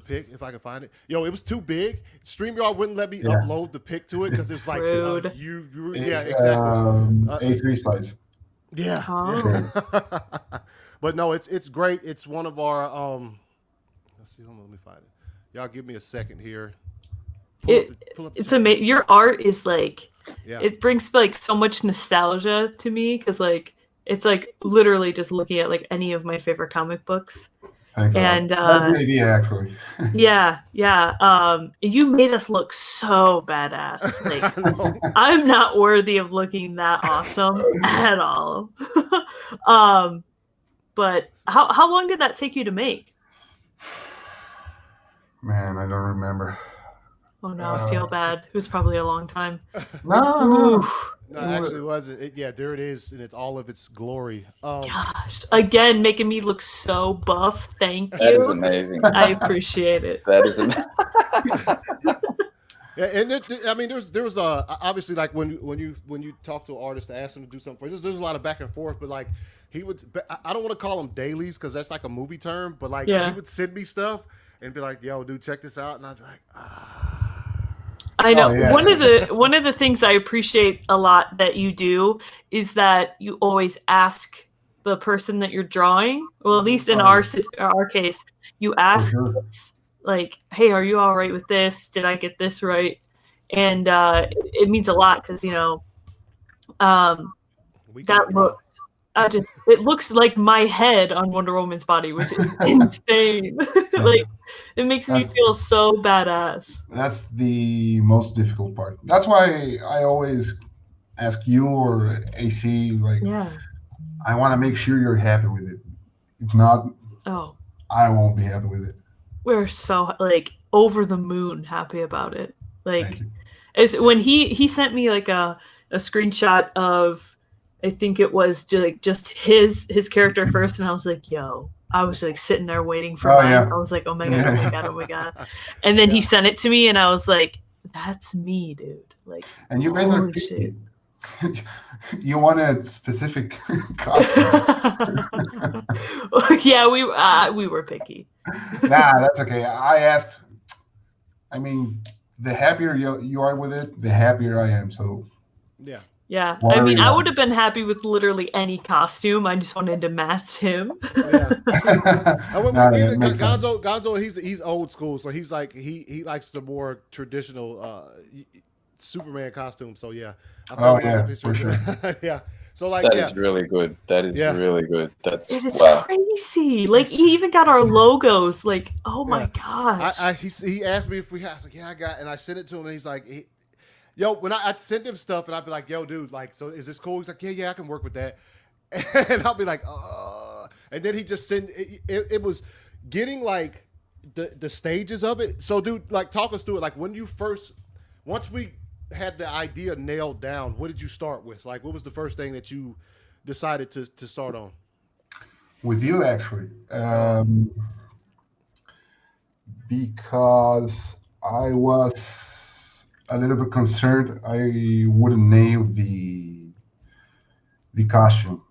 pic, if I can find it. Yo, it was too big. StreamYard wouldn't let me upload the pic to it because it's like Rude. yeah, It's, exactly. A3 slides. Yeah. Oh. But no, it's great. It's one of our let's see, hold on, let me find it. Y'all give me a second here. Pull up the It's screen. amazing. Your art is like, Yeah. it brings like so much nostalgia to me because like it's like literally just looking at like any of my favorite comic books. Thanks. And That's an idea, actually. yeah. You made us look so badass. Like I know. I'm not worthy of looking that awesome at all. But how long did that take you to make? Man, I don't remember. Oh no, I feel bad. It was probably a long time. No. Oof. No, actually, it wasn't. Yeah, there it is, and it's all of its glory. Gosh, again, making me look so buff. Thank That is you. amazing. I appreciate it. That is amazing. Yeah, and I mean, there's obviously like when you talk to an artist to ask them to do something for you, there's a lot of back and forth. But like he would, I don't want to call them dailies because that's like a movie term. But like he would send me stuff and be like, "Yo, dude, check this out," and I'd be like, I know. Oh, yeah. One of the things I appreciate a lot that you do is that you always ask the person that you're drawing. Well, at least in our case, you ask sure. us, like, "Hey, are you all right with this? Did I get this right?" And it means a lot because that looks. It looks like my head on Wonder Woman's body, which is insane. Like it makes me feel so badass. That's the most difficult part. That's why I always ask you or AC, like, Yeah. I want to make sure you're happy with it. If not, Oh, I won't be happy with it. we're so like over the moon happy about it. Like Thank you. it's when he sent me like a screenshot of I think it was just his character first, and I was like, yo. I was like sitting there waiting for mine. yeah. I was like, oh my god, oh my god, oh my god. And then he sent it to me and I was like, that's me, dude. Like, And you guys are holy shit. You want a specific costume. Yeah, we were picky. Nah, that's okay. I asked. I mean, the happier you are with it, the happier I am. So Yeah. Yeah, Why I are mean, you I not? would have been happy with literally any costume. I just wanted to match him. Yeah. Nah, that makes sense. Gonzo, he's old school, so he's like he likes the more traditional Superman costume. So yeah. Oh yeah, for sure. Yeah. So like That is really good. That is Yeah. really good. That's It is wow. crazy. Like he even got our logos. Like, oh my gosh. He asked me if we had. I was like, yeah, I got, and I sent it to him, and he's like, yo, when I'd send him stuff, and I'd be like, yo, dude, like, so is this cool? He's like, yeah, I can work with that, and I'll be like, and then he just sent. It was getting like the stages of it. So, dude, like, talk us through it. Like, when you first, once we had the idea nailed down, what did you start with? Like, what was the first thing that you decided to start on? With you, actually, because I was a little bit concerned I wouldn't nail the costume.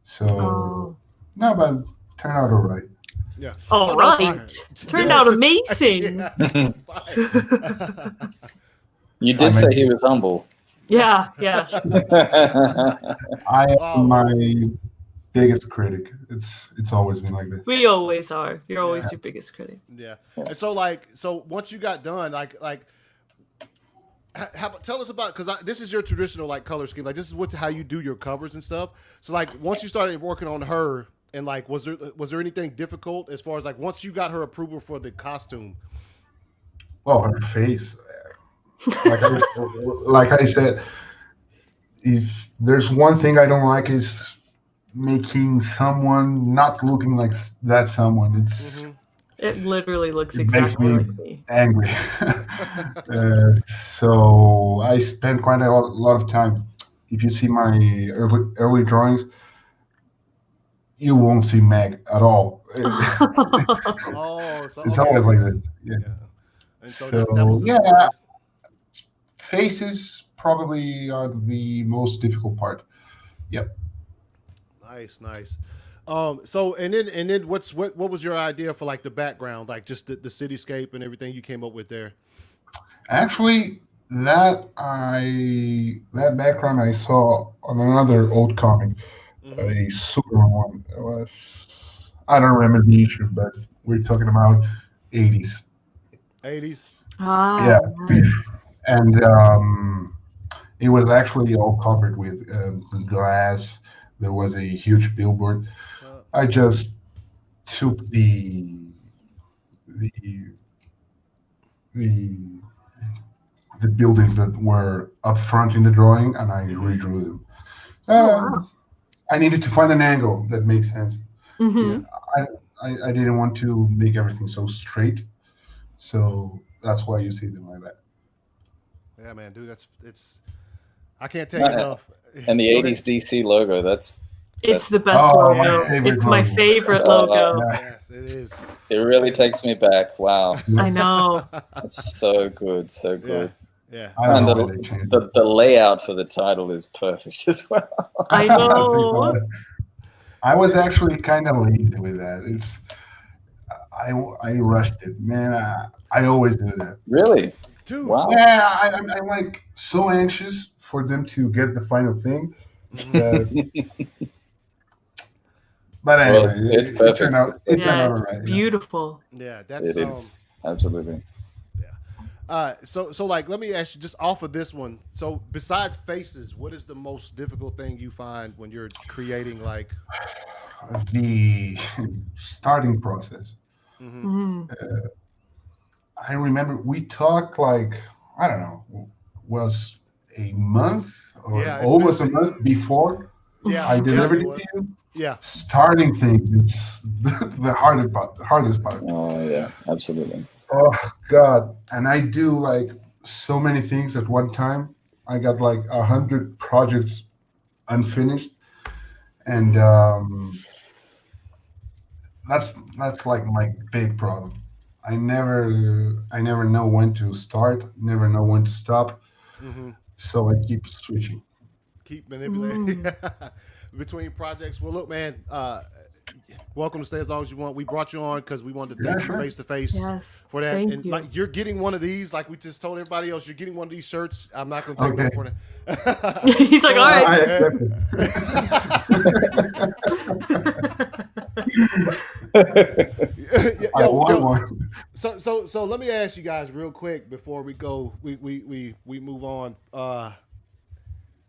So no, but turned out all right. Yeah. All no, it's right. fine. Turned Yeah, out it's- amazing. Yeah, it's fine. You did say he was humble. Yeah. I Wow. am my biggest critic. It's always been like this. We always are. You're always your biggest critic. Yeah. And so once you got done, tell us about, because this is your traditional like color scheme. Like, this is how you do your covers and stuff. So like once you started working on her, and like was there anything difficult as far as like once you got her approval for the costume? Well, her face, like I said, if there's one thing I don't like is making someone not looking like that someone. It literally looks It makes exactly me like me. angry. So I spend quite a lot of time. If you see my early drawings, you won't see Meg at all. Oh, so It's okay. always like this. Yeah. And so, So, that was yeah. Faces probably are the most difficult part. Yep. Nice. So and then what was your idea for like the background, like just the cityscape and everything you came up with there? Actually, that background I saw on another old comic, a Superman one. It was, I don't remember the issue, but we're talking about 80s. 80s. Yeah. Nice. And it was actually all covered with glass. There was a huge billboard. I just took the buildings that were up front in the drawing, and I redrew them. Wow. I needed to find an angle that makes sense. Mm-hmm. I didn't want to make everything so straight, so that's why you see them like that. Yeah, man, dude, it's I can't tell you enough. And the 80s DC logo, It's the best Oh, logo. my favorite It's my logo. favorite logo. Yes, it is. it really takes me back. Wow. I know. It's so good, so good. Yeah. I don't And know why they changed it. the layout for the title is perfect as well. I know. I was actually kind of lazy with that. I rushed it, man. I always do that. Really? Dude. Wow. Yeah, I'm like so anxious for them to get the final thing. But anyway, Well, it's perfect. It turned out, it turned Yeah, out it's all right. beautiful. Yeah, that's It is. Absolutely. So like let me ask you just off of this one. So besides faces, what is the most difficult thing you find when you're creating like The starting process. Mhm. I remember we talked like, I don't know, was a month or Yeah, it's almost been- a month before yeah, I delivered it it was. to you. Yeah. Starting things, it's the hardest part. Oh yeah, absolutely. Oh God! And I do like so many things at one time. I got like 100 projects unfinished, and that's like my big problem. I never know when to start, never know when to stop, so I keep switching. Keep manipulating between projects. Well, look, man. Welcome to Stay As Long As You Want. We brought you on because we wanted to thank you face to face for that. Thank and you. like you're getting one of these, like we just told everybody else, you're getting one of these shirts. I'm not gonna take no for it. He's like, all I right. accept it. I want one. So let me ask you guys real quick before we go. We move on.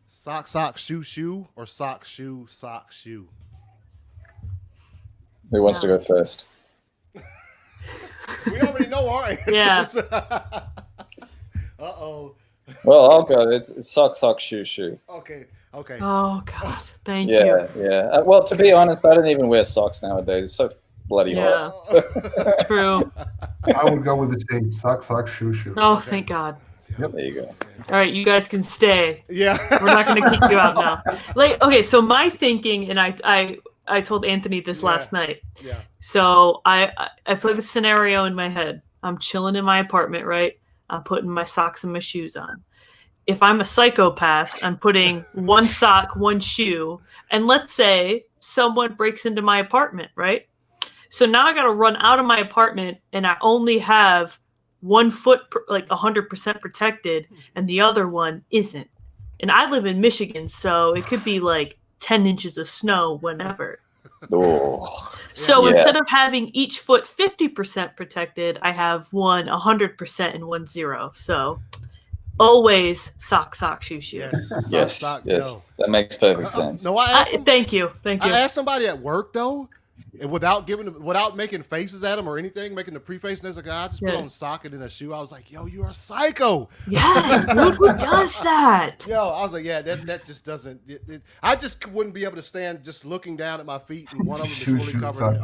Sock, shoe, or sock, shoe. Who wants to go first? We already know our answers. Yeah. Uh-oh. Well, I'll go. It's sock, shoe. Okay. Oh God, thank Yeah, you. yeah. Well, to be honest, I don't even wear socks nowadays. It's so bloody hot. True. I would go with the same sock, shoe. Oh, thank God. Yep. There you go. All right, you guys can stay. Yeah. We're not going to kick you out now. Like, okay, so my thinking, and I told Anthony this last night. Yeah. So I put a scenario in my head. I'm chilling in my apartment, right? I'm putting my socks and my shoes on. If I'm a psychopath, I'm putting one sock, one shoe, and let's say someone breaks into my apartment, right? So now I got to run out of my apartment, and I only have one foot like 100% protected, and the other one isn't. And I live in Michigan, so it could be like 10 inches of snow whenever. Oh. So instead of having each foot 50% protected, I have one 100% and one 0. So always sock, shoe. Yes. No. That makes perfect sense. No, I asked thank you. I asked somebody at work though, and without making faces at them or anything, making the preface, and there's a guy, I just put on a socket and a shoe. I was like, yo, you're a psycho. Yes, dude, who does that? Yo, I was like, yeah, that just doesn't. I just wouldn't be able to stand just looking down at my feet, and one of them is fully covered.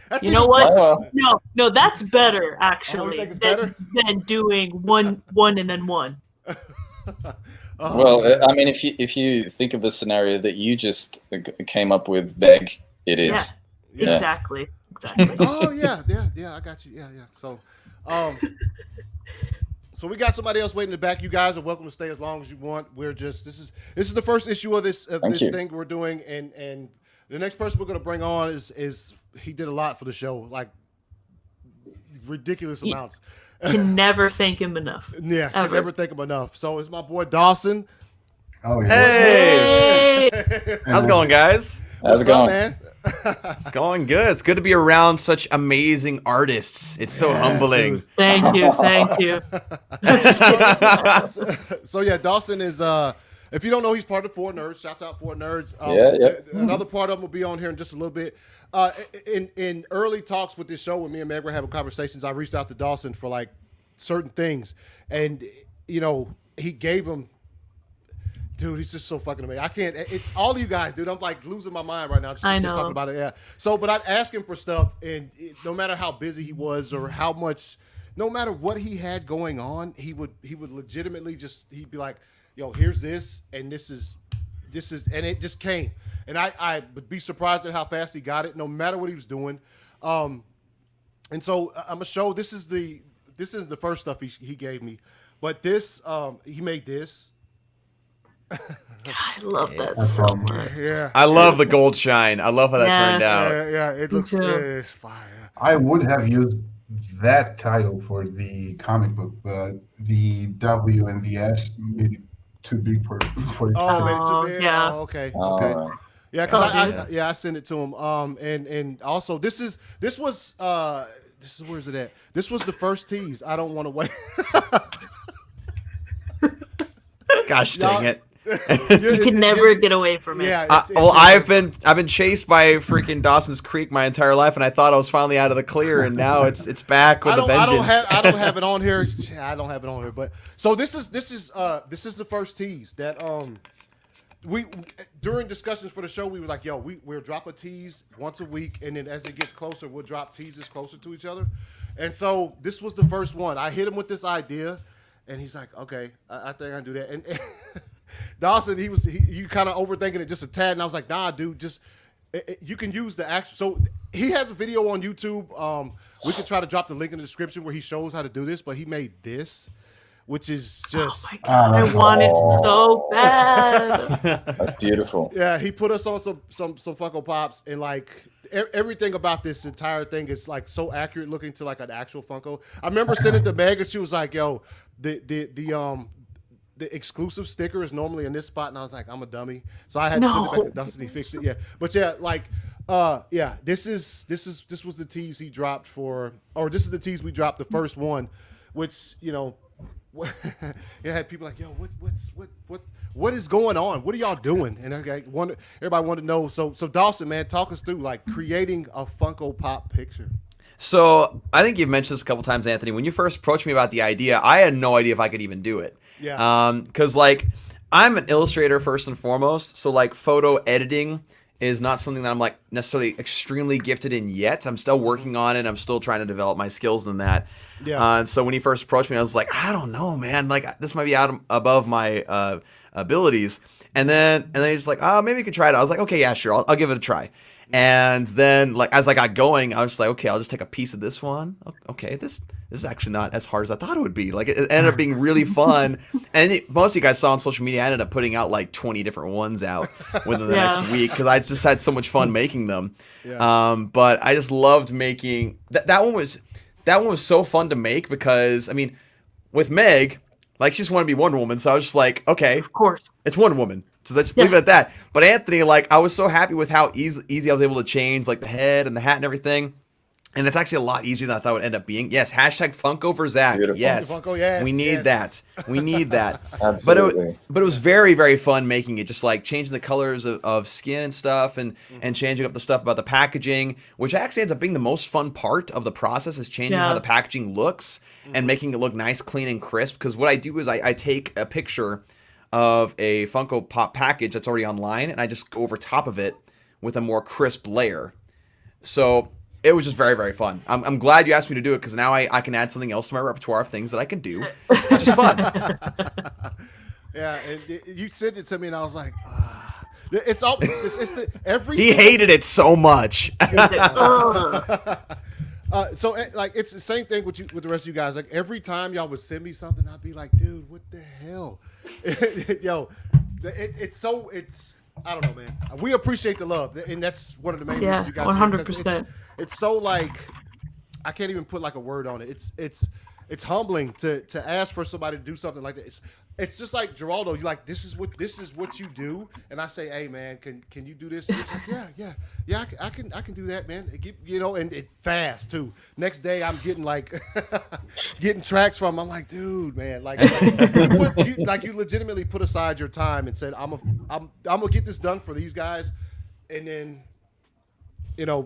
That's you know what? No, that's better actually than doing one and then one. Well, I mean, if you think of the scenario that you just came up with, Meg, it is. Yeah. Exactly. Oh yeah, I got you. Yeah. So, so we got somebody else waiting in the back. You guys are welcome to stay as long as you want. We're just this is the first issue of this thing we're doing, and the next person we're gonna bring on is he did a lot for the show, like ridiculous amounts. Can never thank him enough. Yeah, can never thank him enough. So it's my boy Dawson. Oh yeah. Hey! How's it going, guys? How's it going, man? It's going good. It's good to be around such amazing artists. It's so humbling. Thank you. So yeah, Dawson is if you don't know, he's part of Four Nerds. Shouts out Four Nerds. Another part of them will be on here in just a little bit. In early talks with this show, when me and Meg were having conversations, I reached out to Dawson for like certain things, and he gave him. Dude, he's just so fucking amazing. I can't. It's all of you guys, dude. I'm like losing my mind right now just talking about it. Yeah. So, but I'd ask him for stuff, and no matter how busy he was or how much, no matter what he had going on, he would legitimately he'd be like, "Yo, here's this, and this is," and it just came. And I would be surprised at how fast he got it, no matter what he was doing. And so I'm gonna show. This is the first stuff he gave me, but this he made this. God, I love that so much. Yeah, I love the gold shine. I love how that turned out. Yeah, it looks it's fire. I would have used that title for the comic book, but the W and the S made it too big for each other. Made it too big. Yeah. Oh, okay. Right. Yeah, because I sent it to him. And also this was where's it at? This was the first tease. I don't want to wait. Gosh dang it. You can never get away from it. Yeah. I've been chased by freaking Dawson's Creek my entire life, and I thought I was finally out of the clear, and now it's back with a vengeance. I don't have it on here. I don't have it on here. But so this is the first tease that we during discussions for the show we were like, yo, we'll drop a tease once a week, and then as it gets closer, we'll drop teases closer to each other. And so this was the first one. I hit him with this idea, and he's like, okay, I think I can do that. And Dawson, you kind of overthinking it just a tad, and I was like, nah, dude, just you can use the actual. So he has a video on YouTube. We could try to drop the link in the description where he shows how to do this, but he made this, which is just. Oh my God, I want it so bad. That's beautiful. Yeah, he put us on some Funko Pops, and like everything about this entire thing is like so accurate looking to like an actual Funko. I remember sending it to Meg, and she was like, "Yo, the exclusive sticker is normally in this spot," and I was like, "I'm a dummy," so I had to send it back to Dustin. He fixed it. Yeah, but yeah, like, this was the tease he dropped for, or this is the tease we dropped, the first one, which it had people like, "Yo, what is going on? What are y'all doing?" And everybody wanted to know. So Dawson, man, talk us through like creating a Funko Pop picture. So I think you've mentioned this a couple times, Anthony. When you first approached me about the idea, I had no idea if I could even do it. Yeah. Because like I'm an illustrator first and foremost, so like photo editing is not something that I'm like necessarily extremely gifted in yet. I'm still working on it. I'm still trying to develop my skills in that. Yeah. And so when he first approached me, I was like, I don't know, man. Like this might be above my abilities. And then he's like, oh, maybe you could try it. I was like, okay, yeah, sure, I'll give it a try. And then like as I got going, I was just like, okay, I'll just take a piece of this one. Okay, this is actually not as hard as I thought it would be. Like it ended up being really fun. And most of you guys saw on social media, I ended up putting out like 20 different ones out within the next week because I just had so much fun making them. Yeah. But I just loved making that one was so fun to make because I mean, with Meg, like she just wanted to be Wonder Woman, so I was just like, okay, Of course. it's Wonder Woman. So let's leave it at that. But Anthony, like, I was so happy with how easy I was able to change, like, the head and the hat and everything. And it's actually a lot easier than I thought it would end up being. Yes, hashtag Funko for Zach. Beautiful. Yes. Funko, yes, We need that. We need that. Absolutely. But it was very, very fun making it, just like changing the colors of skin and stuff and changing up the stuff about the packaging, which actually ends up being the most fun part of the process is changing how the packaging looks and making it look nice, clean, and crisp. Because what I do is I take a picture of a Funko Pop package that's already online, and I just go over top of it with a more crisp layer. So it was just very, very fun. I'm glad you asked me to do it because now I can add something else to my repertoire of things that I can do, which is fun. Yeah, and you sent it to me, and I was like, it's every. He hated it so much. So like it's the same thing with the rest of you guys. Like every time y'all would send me something, I'd be like, dude, what the hell? Yo, it's I don't know, man. We appreciate the love, and that's one of the main reasons you guys. 100%. It's so like I can't even put like a word on it. It's humbling to ask for somebody to do something like that. It's just like Geraldo. You're like, this is what you do, and I say, hey man, can you do this? And it's like, yeah, I can do that, man. And it fast too. Next day, I'm getting like getting tracks from. I'm like, dude, man, like you legitimately put aside your time and said, I'm gonna get this done for these guys, and then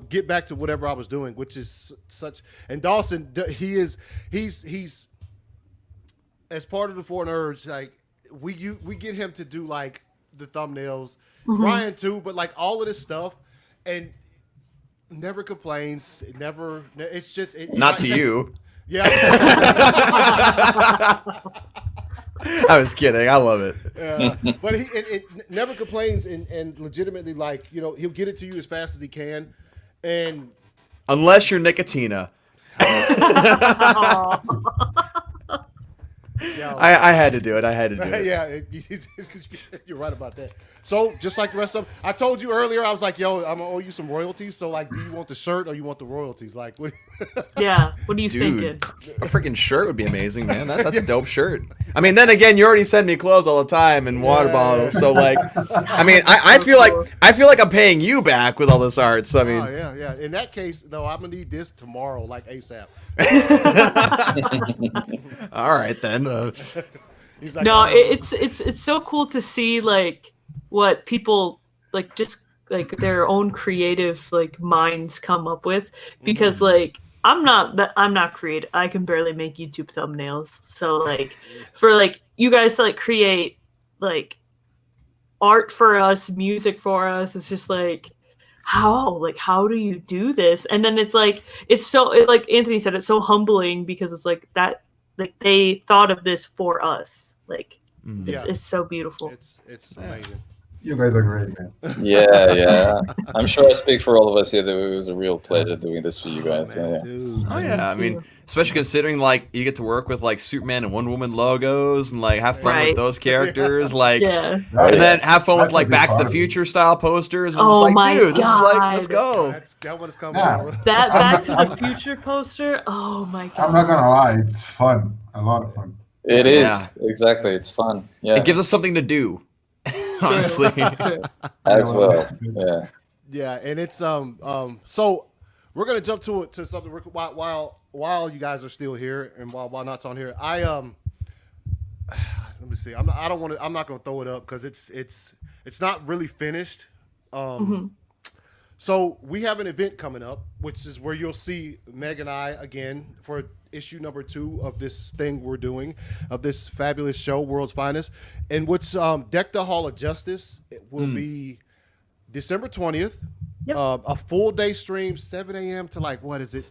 get back to whatever I was doing, which is such. And Dawson, he's as part of the Four Nerds, like we get him to do like the thumbnails, Brian too, but like all of this stuff, and never complains. It's just Not to you. Yeah. I was kidding. I love it. But it never complains and legitimately like he'll get it to you as fast as he can, and unless you're Nicotina. I had to do it. Yeah, you're right about that. So just like the rest of them, I told you earlier, I was like, yo, I'm gonna owe you some royalties. So like, do you want the shirt or you want the royalties? Like, what? Yeah. What are you Dude, thinking? a freaking shirt would be amazing, man. That's a dope shirt. I mean, then again, you already send me clothes all the time and water bottles. So like, I mean, I feel like I'm paying you back with all this art. So I mean, yeah. In that case, though, I'm gonna need this tomorrow, like ASAP. All right then. He's like, No, it's so cool to see like what people like just like their own creative like minds come up with, because like I'm not creative. I can barely make YouTube thumbnails. So like for like you guys to like create like art for us, music for us, it's just like how do you do this? And then it's like like Anthony said, it's so humbling because it's like that like they thought of this for us. Like It's so beautiful. It's amazing. You guys are great, man. Yeah. I'm sure I speak for all of us here that it was a real pleasure doing this for you guys. Man, yeah. dude. Oh yeah, I mean, especially considering like you get to work with like Superman and Wonder Woman logos and like have fun with those characters, like, and then have fun with like Back to the Future style posters. And just like, dude, this is like, let's go. That one is coming out. That Back to the Future poster. Oh my god! I'm not gonna lie, it's fun. A lot of fun. It is exactly. It's fun. Yeah, it gives us something to do. Honestly, as well. Yeah, and it's so we're gonna jump to something while you guys are still here and while Not's on here. Let me see. I'm not gonna throw it up because it's not really finished. So we have an event coming up, which is where you'll see Meg and I again for issue number 2 of this thing we're doing, of this fabulous show, World's Finest, and which Deck the Hall of Justice. It will be December 20th. Yep. A full day stream, 7 a.m. to like, what is it?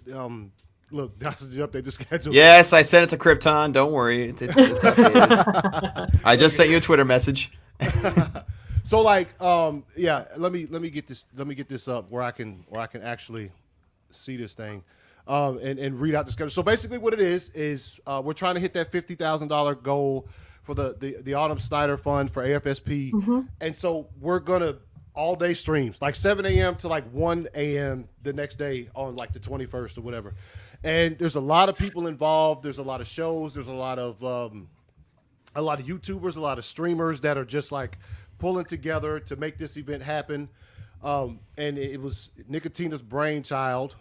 Look, that's the update the schedule. Yes, I sent it to Krypton. Don't worry, it's updated. I just sent you a Twitter message. So like, yeah, let me get this up where I can actually see this thing, and read out the schedule. So basically, what it is we're trying to hit that $50,000 goal for the Autumn Snyder Fund for AFSP, and so we're gonna all day streams like 7 a.m. to like 1 a.m. the next day on like the 21st or whatever, and there's a lot of people involved. There's a lot of shows. There's a lot of YouTubers, a lot of streamers that are just like pulling together to make this event happen. And it was Nicotina's brainchild.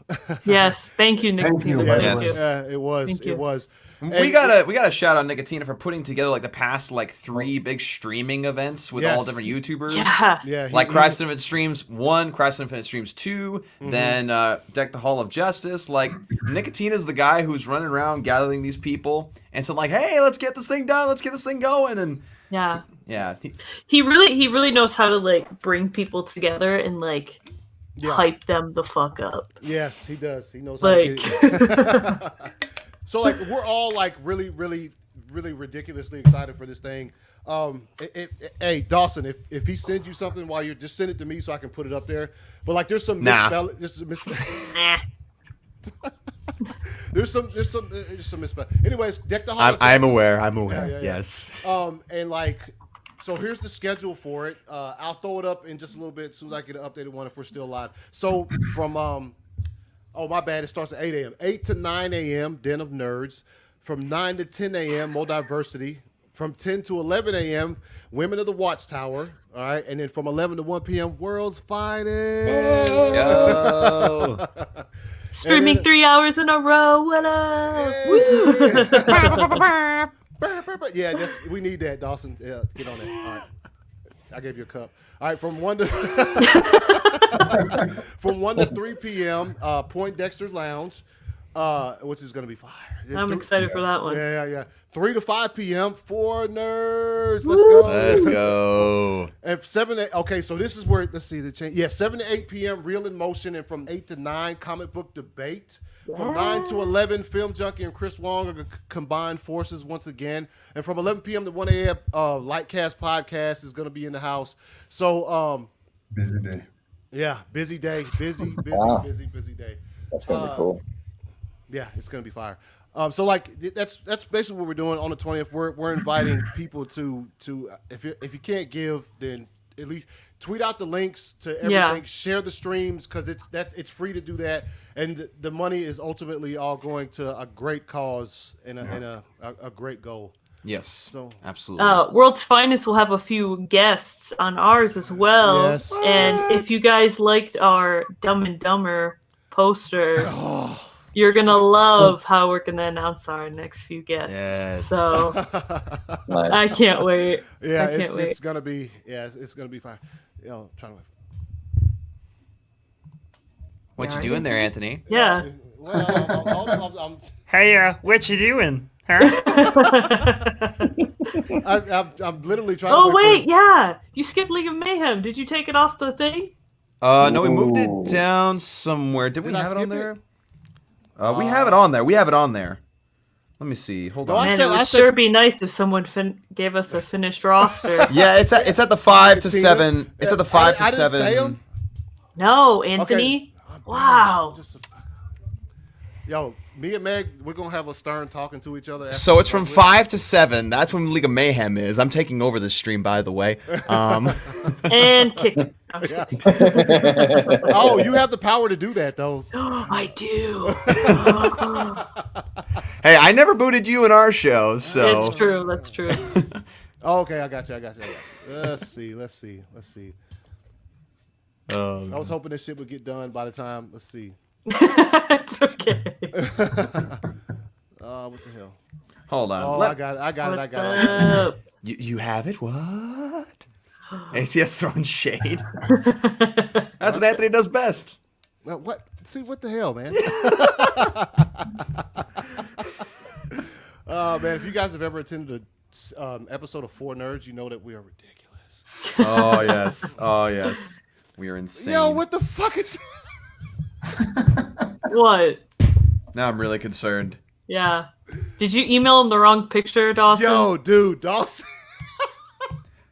Yes, thank you, Nicotina. It was. We gotta shout out Nicotina for putting together like the past like 3 big streaming events with all different YouTubers. Yeah. Like Christ Infinite Streams 1, Christ Infinite Streams 2, then Deck the Hall of Justice. Like Nicotina's the guy who's running around gathering these people and so like, hey, let's get this thing done, let's get this thing going, and yeah. He really knows how to like bring people together and like hype them the fuck up. Yes, he does. He knows how to get it. So like we're all like really ridiculously excited for this thing. Hey Dawson, if he sends you something while you're just send it to me so I can put it up there. But like there's some misspelling. There's some misspell. Anyways, Deck the Hall. I'm aware. Yeah. Yes. And like, so here's the schedule for it. I'll throw it up in just a little bit as soon as I get an updated one if we're still live. So from oh my bad, it starts at 8 a.m. 8 to 9 a.m. Den of Nerds. From 9 to 10 a.m. Moldiversity. From 10 to 11 a.m. Women of the Watchtower. All right, and then from 11 to 1 p.m. World's Finest. Yo. Streaming then, 3 hours in a row. What up? Yeah, we need that, Dawson. Yeah, get on that. All right, I gave you a cup. All right, from 1 to 3 p.m. Point Dexter's Lounge, which is gonna be fire. I'm excited for that one. Yeah. 3 to 5 p.m. for nerds. Let's go. And 7 to 8. Okay, so this is where let's see the change. Yeah, 7 to 8 p.m. Real in Motion, and from 8 to 9 Comic Book Debate. From 9 to 11 Film Junkie and Chris Wong are combined forces once again. And from 11 p.m. to 1 a.m. Lightcast Podcast is going to be in the house. So busy day. Yeah, busy day. Busy day. That's gonna be cool. Yeah, it's gonna be fire. So like that's basically what we're doing on the 20th. We're inviting people to if you can't give, then at least tweet out the links to everything. Yeah. Share the streams because it's free to do that, and the money is ultimately all going to a great cause and a great goal. Yes, so absolutely. World's Finest will have a few guests on ours as well. Yes. And if you guys liked our Dumb and Dumber poster. You're going to love how we're going to announce our next few guests. Yes. So Nice. I can't wait. Yeah, I can't wait. It's going to be fine. Trying to What you doing there, Anthony? Yeah. Well, I'm Hey, what you doing? Huh? I'm literally trying Oh, to wait, yeah. You skipped League of Mayhem. Did you take it off the thing? No, we moved it down somewhere. Did we have it on there? We have it on there. Let me see. Hold No, on. I Man, said- it would sure be nice if someone gave us a finished roster. Yeah, it's at the 5 to Tina? 7. It's at the 5 to I didn't 7. say 'em. No, Anthony. Wow. Yo, me and Meg, we're gonna have a stern talking to each other. after So it's this from one. 5 to 7. That's when League of Mayhem is. I'm taking over this stream, by the way. And kick. I'm just kidding. Oh, you have the power to do that, though. I do. Hey, I never booted you in our show, so. It's true. That's true. Oh, okay, I got you. Let's see. I was hoping this shit would get done by the time. Let's see. It's okay. What the hell? Hold on. Oh, I got it. What's up? You have it? What? ACS throwing shade. That's what Anthony does best. Well, what? See, what the hell, man? Oh, man, if you guys have ever attended a episode of Four Nerds, you know that we are ridiculous. Oh, yes. Oh, yes. We are insane. Yo, what the fuck is... What? Now I'm really concerned. Yeah. Did you email him the wrong picture, Dawson? Yo, dude, Dawson.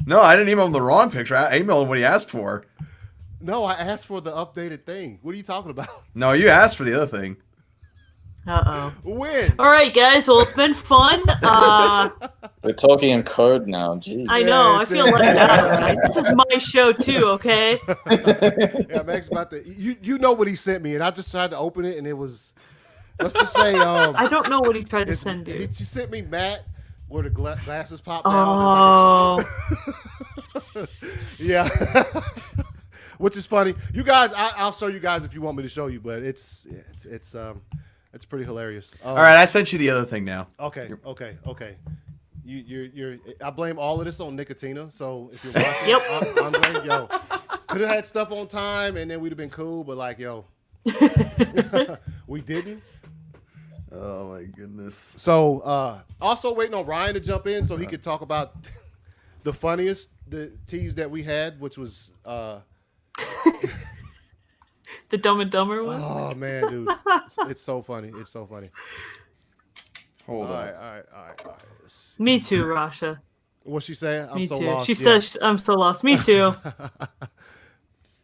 No, I didn't email him the wrong picture. I emailed him what he asked for. No, I asked for the updated thing. What are you talking about? No, you asked for the other thing. Uh-oh. When? All right, guys. Well, it's been fun. We're talking in code now. Jeez. I know. I Yes, feel yes. left out. Right? This is my show, too, okay? Yeah, Max about to... You know what he sent me, and I just tried to open it, and it was... Let's just say... I don't know what he tried to It's- send you. She sent me Matt where the glasses pop Oh. down. Yeah. Which is funny. You guys, I'll show you guys if you want me to show you, but it's pretty hilarious. All right, I sent you the other thing now. Okay. You're. I blame all of this on Nicotina. So if you're watching, Andre, yo, could have had stuff on time, and then we'd have been cool. But like, yo, we didn't. Oh my goodness. So also waiting on Ryan to jump in so he could talk about the funniest tease that we had, which was The Dumb and Dumber one? oh man, dude, it's so funny. It's so funny. Hold All on. right. Me too, Rasha. What's she saying? I'm Me so too. lost. She Yeah. says I'm so lost. Me too.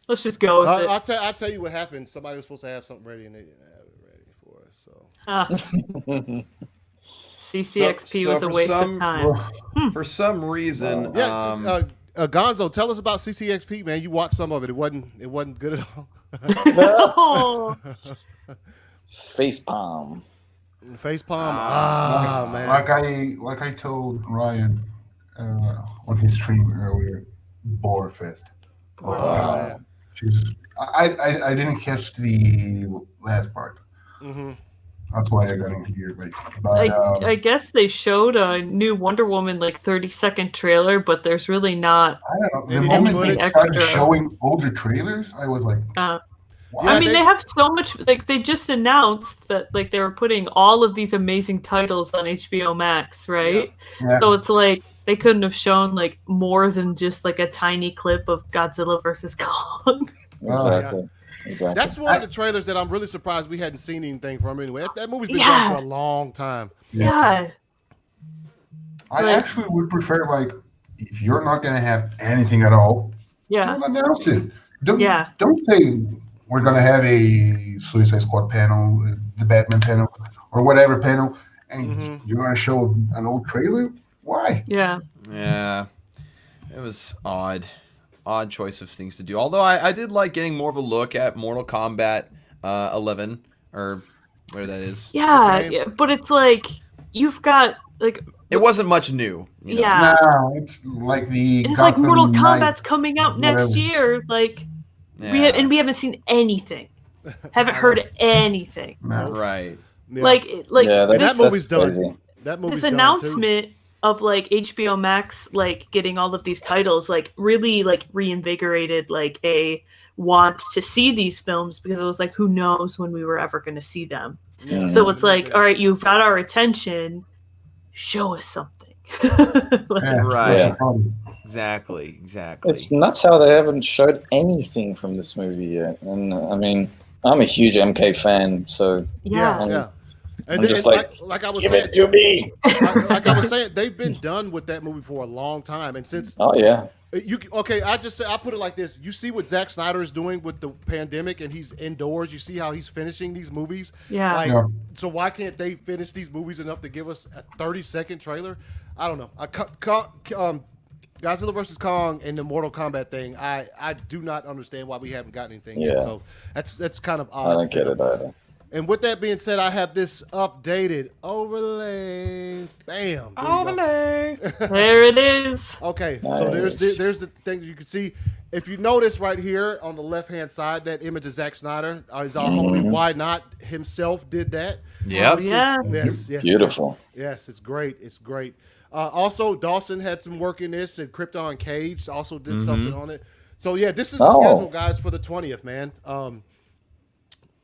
Let's just go with it. I'll tell you what happened. Somebody was supposed to have something ready, and they didn't have it ready for us. So Ah. CCXP So was a for waste some- of time. For some reason, yeah, Gonzo, tell us about CCXP, man. You watched some of it. It wasn't good at all. Oh. Facepalm. Facepalm. Man. Like I told Ryan on his stream earlier, Borefest. Man. I didn't catch the last part. Mm-hmm. That's why I got in here late. But I guess they showed a new Wonder Woman 30-second trailer, but there's really not. I don't know. The Any moment footage they started extra? showing older trailers, I was like, Uh, wow. I mean, they have so much. They just announced that they were putting all of these amazing titles on HBO Max, right? Yeah. So it's like they couldn't have shown more than just a tiny clip of Godzilla versus Kong. Exactly. Exactly. That's one of the trailers that I'm really surprised we hadn't seen anything from anyway. That movie's been Yeah. done for a long time. Yeah. I actually would prefer if you're not gonna have anything at all, Yeah. don't announce it. Don't say we're gonna have a Suicide Squad panel, the Batman panel, or whatever panel, and you're gonna show an old trailer. Why? Yeah. Yeah, it was odd choice of things to do. Although I did like getting more of a look at Mortal Kombat 11 or where that is. Yeah, but it's you've got It wasn't much new. You know? yeah. No, it's like the. It's Gotham Mortal Knight, Kombat's coming out next whatever. year. Yeah. We haven't seen anything. Haven't heard anything. No. Right. Yeah. Yeah, And that's that movie's done. crazy. That movie's This done, announcement of HBO Max getting all of these titles really reinvigorated a want to see these films, because it was who knows when we were ever going to see them. Yeah. So it's all right, you've got our attention, show us something. Yeah, Right. that's the problem. Exactly. It's nuts how they haven't showed anything from this movie yet. And I mean, I'm a huge MK fan, so Yeah. I'm Yeah. And I'm just like I was give saying, it to me. like I was saying, they've been done with that movie for a long time, and since Oh yeah. I put it like this: you see what Zack Snyder is doing with the pandemic, and he's indoors. You see how he's finishing these movies. Yeah. Like, so why can't they finish these movies enough to give us a 30-second trailer? I don't know. Godzilla vs Kong and the Mortal Kombat thing. I do not understand why we haven't gotten anything yet. So that's kind of odd. I don't get it either. And with that being said, I have this updated overlay. Bam. Overlay. There it is. Okay, Nice. so there's the thing that you can see. If you notice right here on the left-hand side, that image of Zack Snyder is our homie. Why Not himself did that. Yep. Yeah. Yes. Beautiful. Yes, it's great. It's great. Also, Dawson had some work in this, and Krypton Cage also did something on it. So yeah, this is the schedule, guys, for the 20th, man.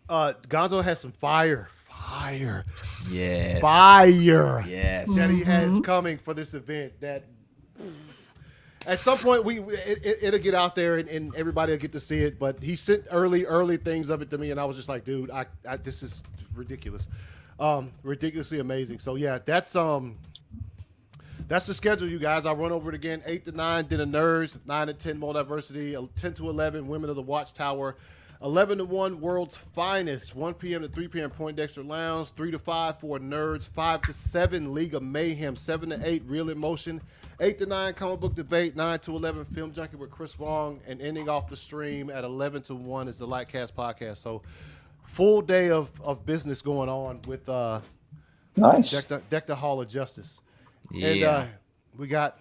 Gonzo has some fire. Yes. Fire. Yes. That he has coming for this event. That at some point it'll get out there and everybody will get to see it. But he sent early things of it to me, and I was just like, dude, I this is ridiculous, ridiculously amazing. So yeah, that's the schedule, you guys. I'll run over it again. 8 to 9, then the Nerds. 9 to 10, Multiversity. 10 to 11, Women of the Watchtower. 11 to 1, World's Finest. 1 p.m. to 3 p.m., Poindexter Lounge. 3 to 5 for Nerds. 5 to 7, League of Mayhem. 7 to 8, Real Emotion. 8 to 9, Comic Book Debate. 9 to 11, Film Junkie with Chris Wong. And ending off the stream at 11 to 1 is the Lightcast Podcast. So full day of business going on with Nice. Deck the Hall of Justice. Yeah. And we got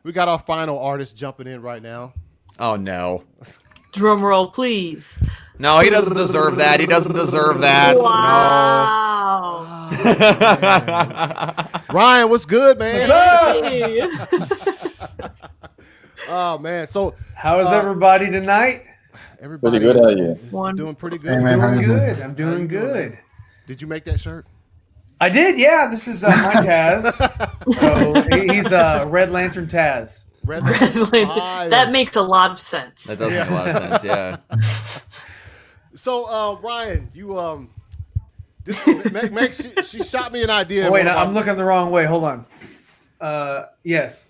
our final artist jumping in right now. Oh no. Drum roll, please. No, he doesn't deserve that. He doesn't deserve that. Wow. Ryan, what's good, man? Hey. Oh man, so How is everybody tonight? everybody Pretty good, how are you? is doing pretty good. Hey, man, how you doing? Good. I'm doing you doing, good. Did you make that shirt? I did. Yeah. This is my Taz. So he's Red Lantern Taz. Red That makes a lot of sense. That does make a lot of sense. Yeah. So Ryan, you this Meg, she shot me an idea. Oh, wait, I'm looking the wrong way. Hold on. Yes.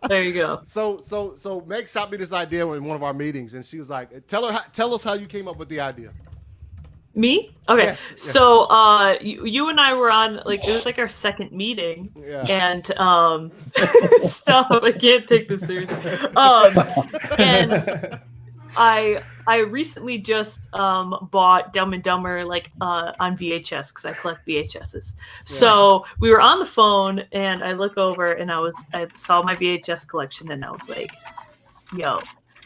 There you go. So Meg shot me this idea in one of our meetings, and she was like, "Tell us how you came up with the idea." Me? Okay. Yes. So you and I were on, like, it was like our second meeting. Yeah. And stop, I can't take this seriously. And I recently just bought Dumb and Dumber like on VHS because I collect VHSs. So we were on the phone and I look over and I saw my VHS collection and I was like, yo,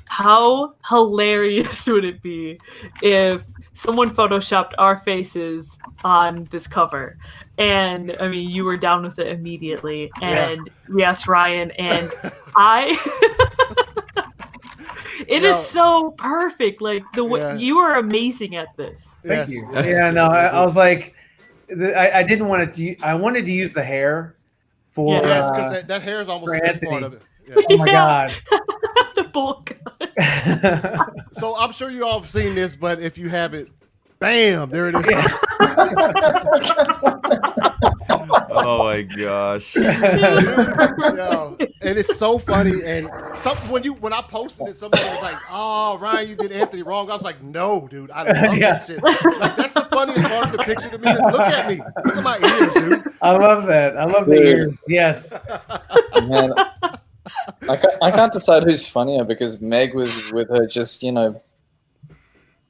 how hilarious would it be if someone photoshopped our faces on this cover? And I mean, you were down with it immediately. And yes, Ryan, and it is so perfect. Like you are amazing at this. Thank you. Yeah, no, I was like, I didn't want it to. I wanted to use the hair for. Yes, because that hair is almost the best part of it. Yeah. Oh my god. The bowl cut. So I'm sure you all have seen this, but if you haven't, bam, there it is. Oh my gosh. Yo, and it's so funny. And when I posted it, somebody was like, "Oh, Ryan, you did Anthony wrong." I was like, "No, dude, I love that shit. Like that's the funniest part of the picture to me. Look at me. Look at my ears, dude. I love that. I love the ears. Yes. Man, I can't decide who's funnier because Meg with her just her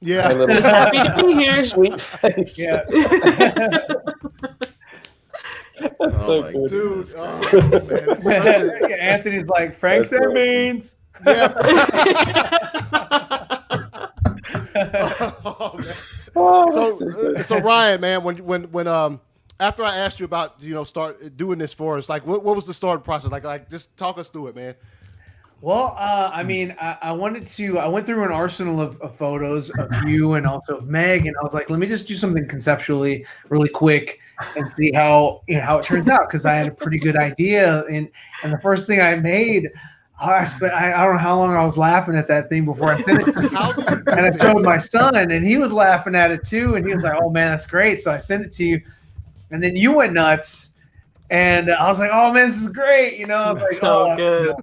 Yeah, little Just happy to be here. sweet face. Yeah. That's so good. dude. Oh, man, it's such a, Anthony's like, Frank That's awesome. Means. yeah. Oh, man. So Ryan, man, when after I asked you about start doing this for us, like what was the starting process? Like just talk us through it, man. Well, I mean, I went through an arsenal of photos of you and also of Meg, and I was like, let me just do something conceptually really quick and see how it turns out, because I had a pretty good idea. And the first thing I made, I don't know how long I was laughing at that thing before I finished it. How do you do And I this? showed my son, and he was laughing at it too. And he was like, "Oh man, that's great!" So I sent it to you, and then you went nuts, and I was like, "Oh man, this is great!" You know, I was like, So good. You know.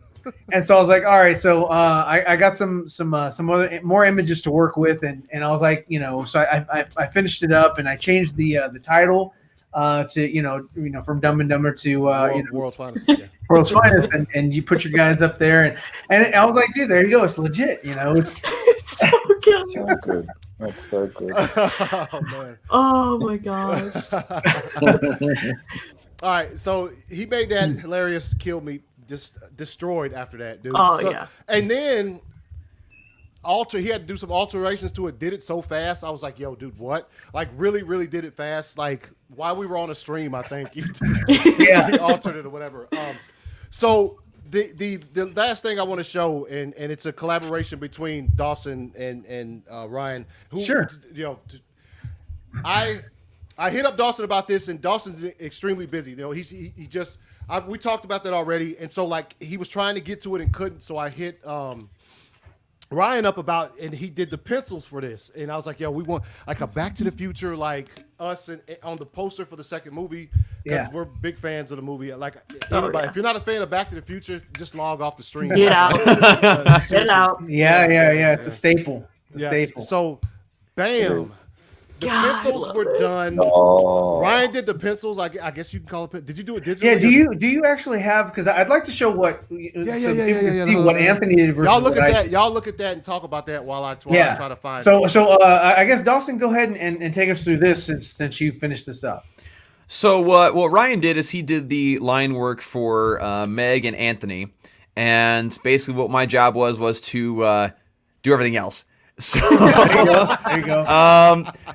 And so I was like, "All right." So I got some other more images to work with, and I was like, you know, so I finished it up, and I changed the title to you know from Dumb and Dumber to World's Finest. Yeah. World's Finest, and you put your guys up there, and I was like, dude, there you go, it's legit, you know. It's So good. So good. That's so good. Oh man. Oh my gosh. All right, so he made that hilarious kill me just destroyed after that, dude. Oh, So- yeah. And then he had to do some alterations to it, did it so fast. I was like, yo, dude, what? Like really, really did it fast. Like while we were on a stream, I think you he altered it or whatever. So the last thing I want to show, and it's a collaboration between Dawson and Ryan. Who, Sure. You know, I hit up Dawson about this, and Dawson's extremely busy. You know, we talked about that already, and so like he was trying to get to it and couldn't. So I hit Ryan up about, and he did the pencils for this, and I was like, yo, we want like a Back to the Future, like us and on the poster for the second movie, because we're big fans of the movie. Like anybody, if you're not a fan of Back to the Future, just log off the stream. Get out. Get out. Yeah. It's a staple. It's a Yes. staple. So, bam. The God, pencils I were love it. done. Oh. Ryan did the pencils. I guess you can call it. Did you do it digitally? Yeah. Do you actually have? Because I'd like to show what. Yeah. See what Anthony did versus Y'all look what at I that. did. Y'all look at that and talk about that while I try to find. So I guess Dawson, go ahead and take us through this since you finished this up. So what Ryan did is he did the line work for Meg and Anthony, and basically what my job was to do everything else. So There you go.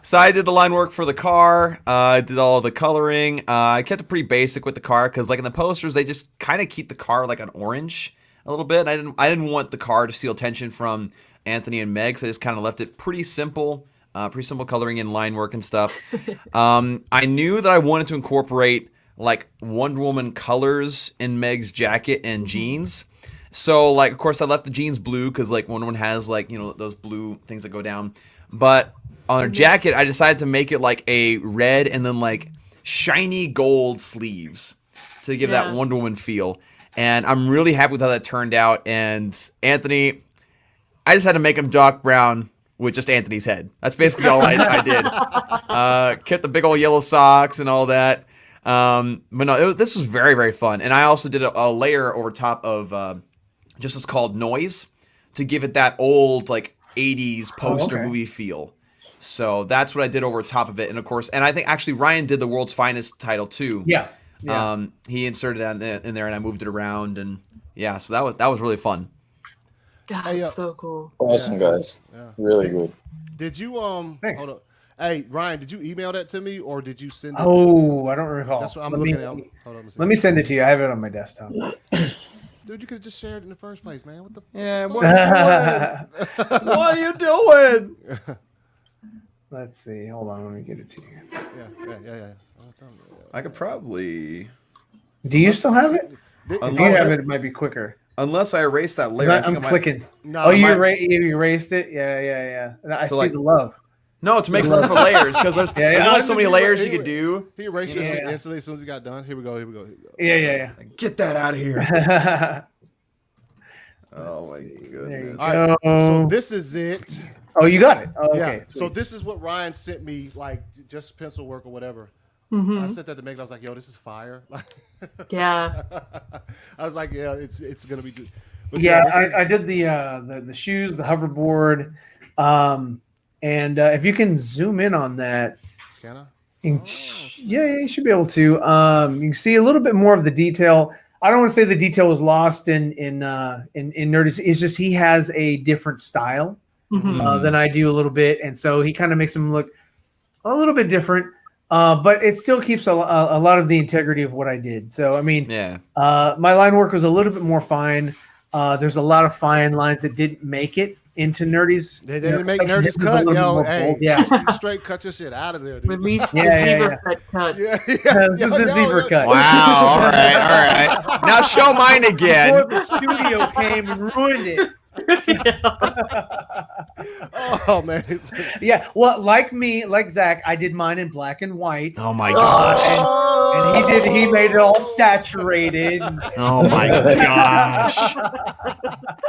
so I did the line work for the car. I did all the coloring. I kept it pretty basic with the car because, like in the posters, they just kind of keep the car like an orange a little bit. I didn't want the car to steal attention from Anthony and Meg, so I just kind of left it pretty simple coloring and line work and stuff. I knew that I wanted to incorporate like Wonder Woman colors in Meg's jacket and jeans. So, like, of course, I left the jeans blue because, like, Wonder Woman has, like, you know, those blue things that go down. But on her jacket, I decided to make it, like, a red and then, like, shiny gold sleeves to give that Wonder Woman feel. And I'm really happy with how that turned out. And Anthony, I just had to make him dark brown with just Anthony's head. That's basically all I did. Kept the big old yellow socks and all that. But no, this was very, very fun. And I also did a layer over top of... just what's called noise to give it that old like 80s poster movie feel. So that's what I did over top of it. And of course, and I think actually Ryan did the World's Finest title too. Yeah. He inserted that in there and I moved it around and yeah, so that was really fun. God, Hey, it's so cool. Awesome, guys. Really good. Did you Thanks. hold up. Hey Ryan, did you email that to me or did you send it? Oh, I don't recall. That's what I'm Let looking me- at. Hold on, Let me send it to you. I have it on my desktop. Dude, you could have just shared it in the first place, man. What the? Yeah, what are you doing? What are you doing? Let's see. Hold on. Let me get it to you. Yeah. I could probably Do you still have it? If you Unless have I- it, it might be quicker. unless I erase that layer. I think I'm I might- clicking. No, Oh, you might- erased it? Yeah. I So, see like- the love. No, to make room for layers because there's Yeah. only so many He- layers he- you could do. He erased your Yeah. shit instantly as soon as he got done. Here we go. Yeah. Get that out of here. There Oh my you goodness. go. So this is it. Oh, you got it. Oh, Yeah. okay. So this is what Ryan sent me, like just pencil work or whatever. Mm-hmm. I sent that to Meg. I was like, "Yo, this is fire." Yeah. I was like, "Yeah, it's gonna be good." But Yeah, this is- I did the shoes, the hoverboard, and if you can zoom in on that, Can I? yeah, you should be able to. You can see a little bit more of the detail. I don't want to say the detail was lost in Nerdy. It's just he has a different style Mhm. than I do a little bit, and so he kind of makes him look a little bit different. But it still keeps a lot of the integrity of what I did. So I mean, Yeah. my line work was a little bit more fine. There's a lot of fine lines that didn't make it into Nerdy's. They didn't make section. Nerdy's His is a cut, little yo. more Hey, bold. Yeah. you straight cut your shit out of there, dude. Release the Yeah, zebra cut. Yeah, This is the zebra cut. Wow. All right. Now show mine again. Before the studio came and ruined it. Oh man. Yeah, well, like Zach, I did mine in black and white. Oh my gosh. And he made it all saturated. Oh my gosh.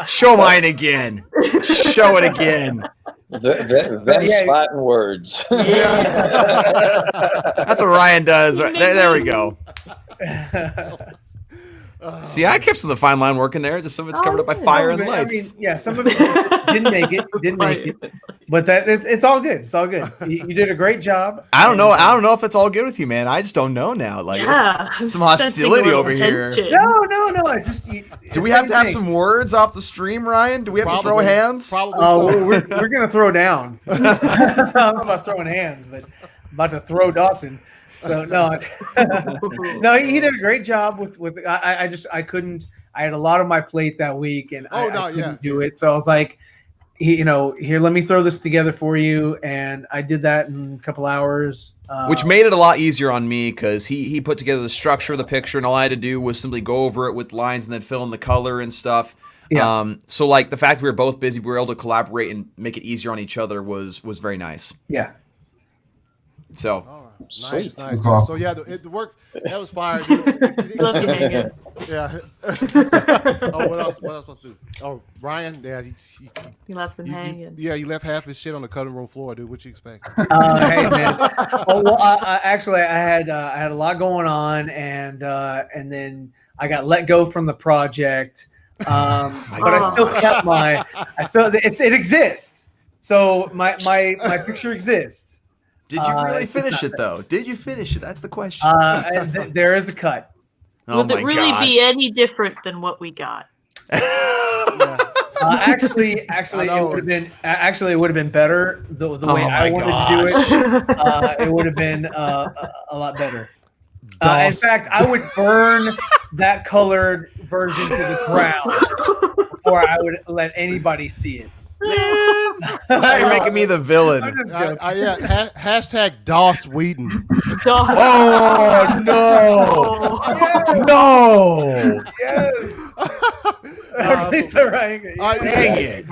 Show mine again. Show it again. Them Yeah. Spartan words. That's what Ryan does. There we go. See, I kept some of the fine line working there. Just some of it's covered up by fire and lights. Some of it didn't make it. But it's all good. It's all good. You did a great job. I don't know if it's all good with you, man. I just don't know now. Like some hostility over here. No. It's just. Do we have to have some words off the stream, Ryan? Do we have to throw hands? Probably. Oh, we're gonna throw down. I don't know about throwing hands, but I'm about to throw Dawson. So no, no, he did a great job with. I couldn't. I had a lot on my plate that week, and I couldn't do it. So I was like, here, let me throw this together for you, and I did that in a couple hours. Which made it a lot easier on me because he put together the structure of the picture, and all I had to do was simply go over it with lines and then fill in the color and stuff. Yeah. So like the fact we were both busy, we were able to collaborate and make it easier on each other was very nice. Yeah. So. Sweet. Nice. So yeah, the work that was fire. Yeah. Oh, what else? What else supposed to do? Oh, Ryan. Yeah, he left him hanging. Yeah, you left half his shit on the cutting room floor, dude. What you expect? Hey man. Oh well, actually, I had a lot going on, and then I got let go from the project. But I still kept it exists. So my picture exists. Did you really finish it though? Did you finish it? That's the question. There is a cut. Will it really be any different than what we got? Actually, it would have been better the way I wanted to do it. It would have been a lot better. In fact, I would burn that colored version to the ground before I would let anybody see it. Now you're making me the villain. Hashtag Doss Whedon. Oh no! No! Yes. At least the Ryan. Dang it!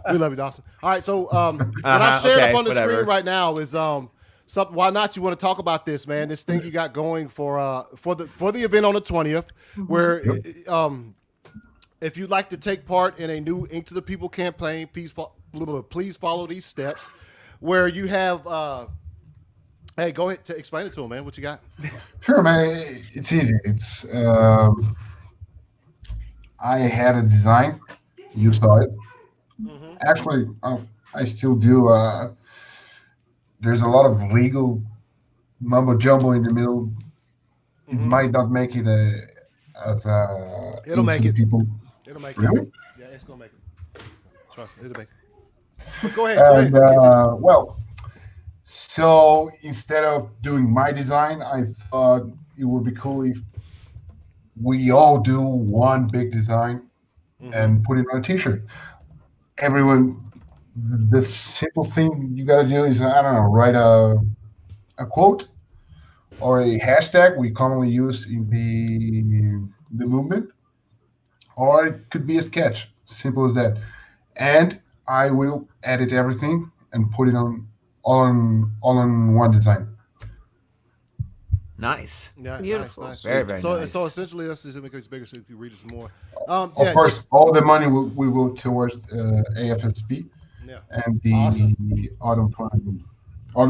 We love you, Dawson. All right, so what I shared up on the screen right now is something. Why not? You want to talk about this, man? This thing you got going for the event on the 20th, where if you'd like to take part in a new Ink to the People campaign, please follow these steps. Where you have, hey, go ahead to explain it to him, man. What you got? Sure, man. It's easy. It's I had a design. You saw it. Mm-hmm. Actually, I still do. There's a lot of legal mumbo jumbo in the middle. It might not make it as a. It'll make it. People. It'll make really? it. Yeah, it's gonna make it. Trust me, it'll make it. Go ahead. Well, so instead of doing my design, I thought it would be cool if we all do one big design and put it on a T-shirt. Everyone, the simple thing you gotta do is, I don't know, write a quote or a hashtag we commonly use in the movement. Or it could be a sketch, simple as that. And I will edit everything and put it all on one design. Nice. Yeah, beautiful. Nice. Very, very nice. So essentially, let's just make it bigger so you can read it some more. Of course, all the money we will towards AFSP and the Autumn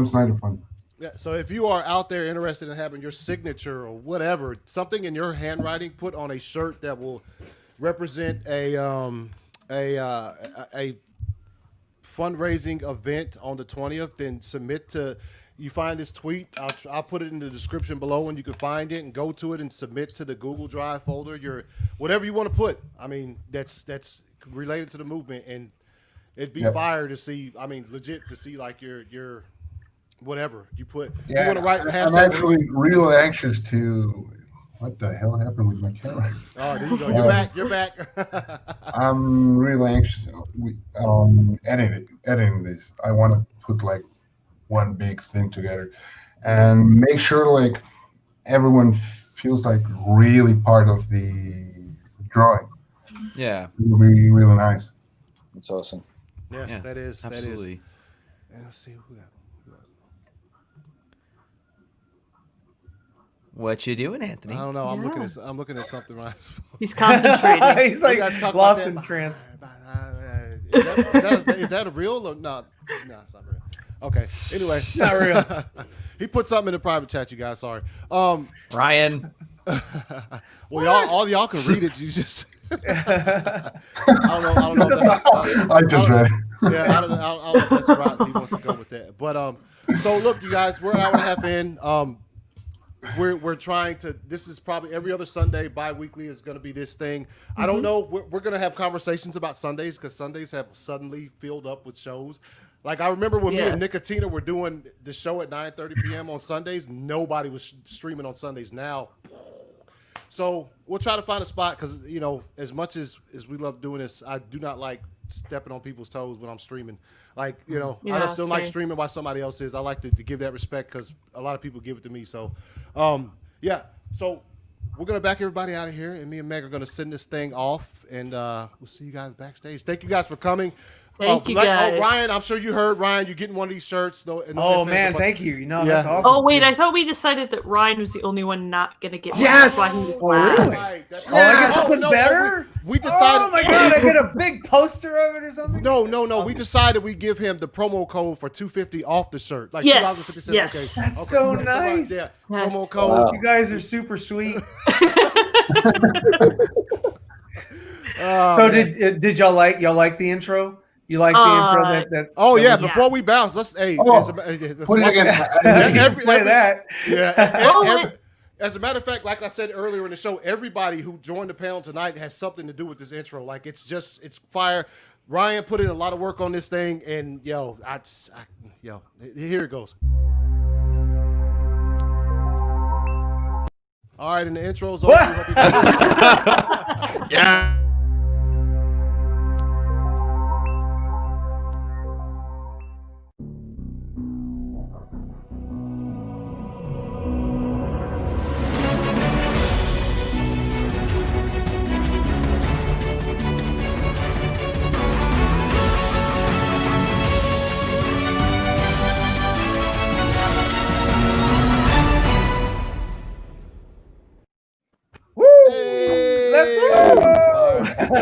Snyder Fund. Yeah, so if you are out there interested in having your signature or whatever, something in your handwriting put on a shirt that will represent a fundraising event on the 20th, then submit to. You find this tweet. I'll put it in the description below, and you can find it and go to it and submit to the Google Drive folder. Whatever you want to put. I mean, that's related to the movement, and it'd be fire to see. I mean, legit to see like your whatever you put. Yeah, you want to write a hashtag. I'm actually real anxious to. What the hell happened with my camera? Oh, there you go. You're back. You're back. I'm really anxious. Editing this. I want to put like one big thing together, and make sure like everyone feels like really part of the drawing. Yeah. It will be really nice. It's awesome. Yes, Yeah, that is. absolutely. And let's see who got. What you doing, Anthony? I don't know. Yeah. I'm looking at something right. He's concentrating. He's like gotta talk lost about in that. trance. Is that a real or no? No, it's not real. Okay. Anyway, Not real. he put something in the private chat. You guys, sorry. Ryan. Well, all y'all can read it. You just. I don't know. If that's, I just read. Yeah, I don't know if that's right. He wants to go with that. But so look, you guys, we're an hour and a half in. We're trying to. This is probably every other Sunday. Bi-weekly is going to be this thing. I don't know. We're going to have conversations about Sundays because Sundays have suddenly filled up with shows. Like I remember when me and Nicotina were doing the show at 9:30 p.m. on Sundays. Nobody was streaming on Sundays. Now, so we'll try to find a spot because as much as we love doing this, I do not like stepping on people's toes when I'm streaming. Like I don't still like streaming while somebody else is. I like to give that respect because a lot of people give it to me. So, so we're gonna back everybody out of here, and me and Meg are gonna send this thing off, and we'll see you guys backstage. Thank you guys for coming. Thank you guys. Ryan, I'm sure you heard Ryan. You're getting one of these shirts. Oh man, thank you. That's awesome. Oh wait, I thought we decided that Ryan was the only one not gonna get one. Yes! That's why he was Really? Right, I get something better. We decided. Oh my god, I get a big poster of it or something. No. We decided we give him the promo code for $250 off the shirt. Like Yes, $2.50. yes. Okay. That's so Okay, nice. yeah. Yes. Promo code. Wow. You guys are super sweet. So did y'all like the intro? You like the intro that Oh yeah! that Before we bounce, let's Put it you play that. Yeah. As a matter of fact, like I said earlier in the show, everybody who joined the panel tonight has something to do with this intro. Like it's fire. Ryan put in a lot of work on this thing, and here it goes. All right, and the intro's over. Hope you guys- Yeah.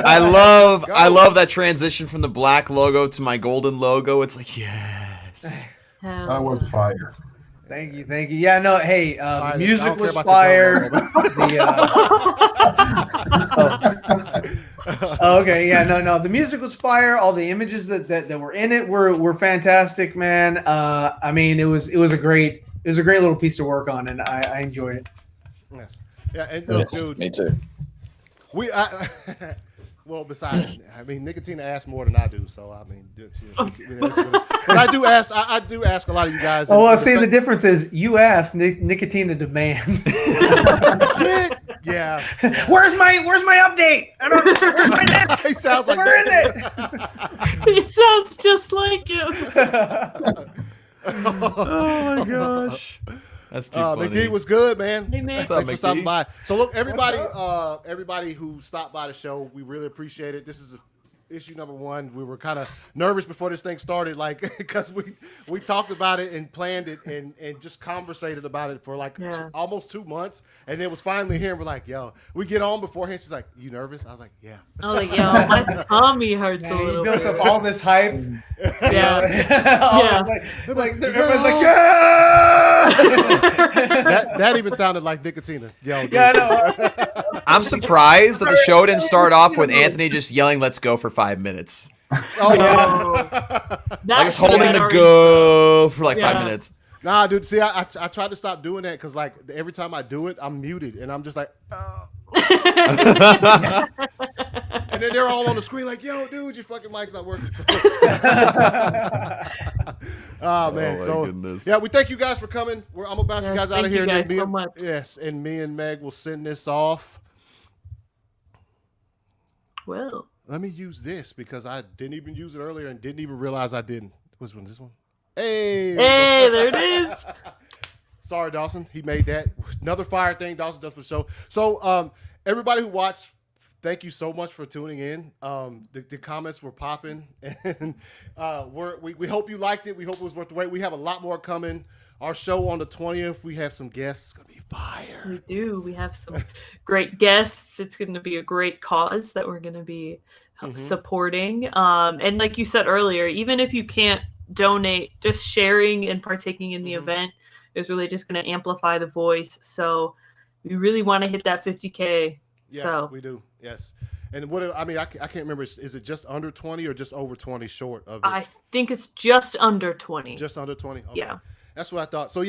I love that transition from the black logo to my golden logo. It's like, yes. That was fire. Thank you. Yeah, no, hey, the right, music was your fire. golden Okay, yeah, no, the music was fire. All the images that were in it were fantastic, man. I mean, it was a great little piece to work on, and I enjoyed it. Yes. Yeah, and look, Yes, dude, me too. well, besides, I mean, Nicotina asks more than I do, so I mean, but I do ask a lot of you guys. Oh, well, see, the difference is you ask, Nicotina demands. Yeah. Where's my update? I don't. Where's my next? He sounds like Where is it? He sounds just like him. Oh my gosh. That's too funny. McGee was good, man. Hey, man. What's up, Thanks for stopping McGee? by. So look, everybody who stopped by the show, we really appreciate it. This is issue number 1. We were kind of nervous before this thing started, like because we talked about it and planned it and just conversated about it for like almost 2 months, and it was finally here. And we're like, yo, we get on beforehand. She's like, you nervous? I was like, yeah. I was like, yo, my tummy hurts a Man, little you built bit. up all this hype. Yeah. Like everyone's like, yeah. that even sounded like Nicotina. Yo, dude. Yeah, I know. I'm surprised that the show didn't start off with Anthony just yelling, "Let's go" for 5 minutes. Oh yeah. Like it's holding the go for like 5 minutes. Nah, dude. See, I tried to stop doing that because like every time I do it, I'm muted and I'm just like, and then they're all on the screen like, yo, dude, your fucking mic's not working. Oh man. So goodness. yeah, we thank you guys for coming. I'm gonna bounce you guys out of here. Thank you and guys so much. Yes, and me and Meg will send this off. Well. let me use this because I didn't even use it earlier and didn't even realize I didn't. Which one? This one? Hey, there it is. Sorry, Dawson. He made that. Another fire thing Dawson does for the show. So, everybody who watched, thank you so much for tuning in. The comments were popping, and we hope you liked it. We hope it was worth the wait. We have a lot more coming. Our show on the 20th, we have some guests. It's going to be fire. We do. We have some great guests. It's going to be a great cause that we're going to be supporting. And like you said earlier, even if you can't donate, just sharing and partaking in the event is really just going to amplify the voice. So we really want to hit that 50K. Yes, we do. Yes. And I can't remember. Is it just under 20 or just over 20 short of it? I think it's just under 20. Just under 20? Okay. Yeah. That's what I thought. So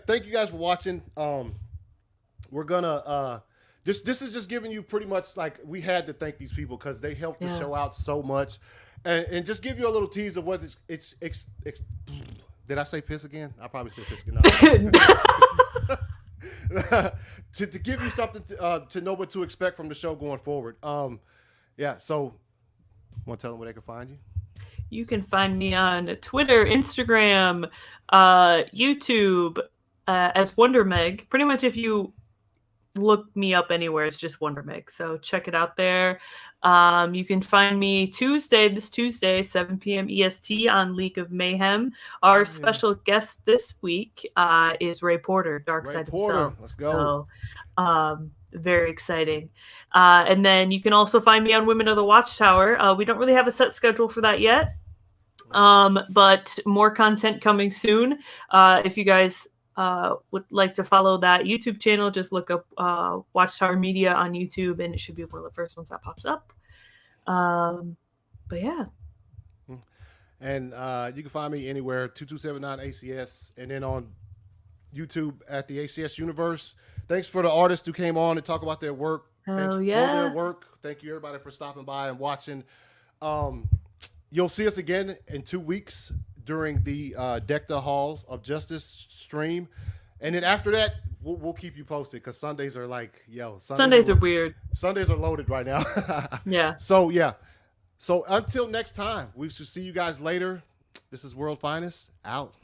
thank you guys for watching. We're gonna this is just giving you pretty much like we had to thank these people because they helped the show out so much, and just give you a little tease of what it's did I say piss again? I probably said piss again. No. to give you something to know what to expect from the show going forward. So want to tell them where they can find you? You can find me on Twitter, Instagram, YouTube as Wonder Meg. Pretty much if you look me up anywhere, it's just Wonder Meg. So check it out there. You can find me this Tuesday, 7 p.m. EST on League of Mayhem. Our special guest this week is Ray Porter, Darkseid himself. Let's go. So, very exciting. And then you can also find me on Women of the Watchtower. We don't really have a set schedule for that yet. But more content coming soon. If you guys would like to follow that YouTube channel, just look up Watchtower Media on YouTube and it should be one of the first ones that pops up. But yeah. And you can find me anywhere, 2279 ACS, and then on YouTube at the ACS Universe. Thanks for the artists who came on to talk about their work. Thanks for their work. Thank you everybody for stopping by and watching. You'll see us again in 2 weeks during the Deck the Halls of Justice stream. And then after that, we'll keep you posted because Sundays are like, Sundays are weird. Sundays are loaded right now. Yeah. So until next time, we should see you guys later. This is World Finest out.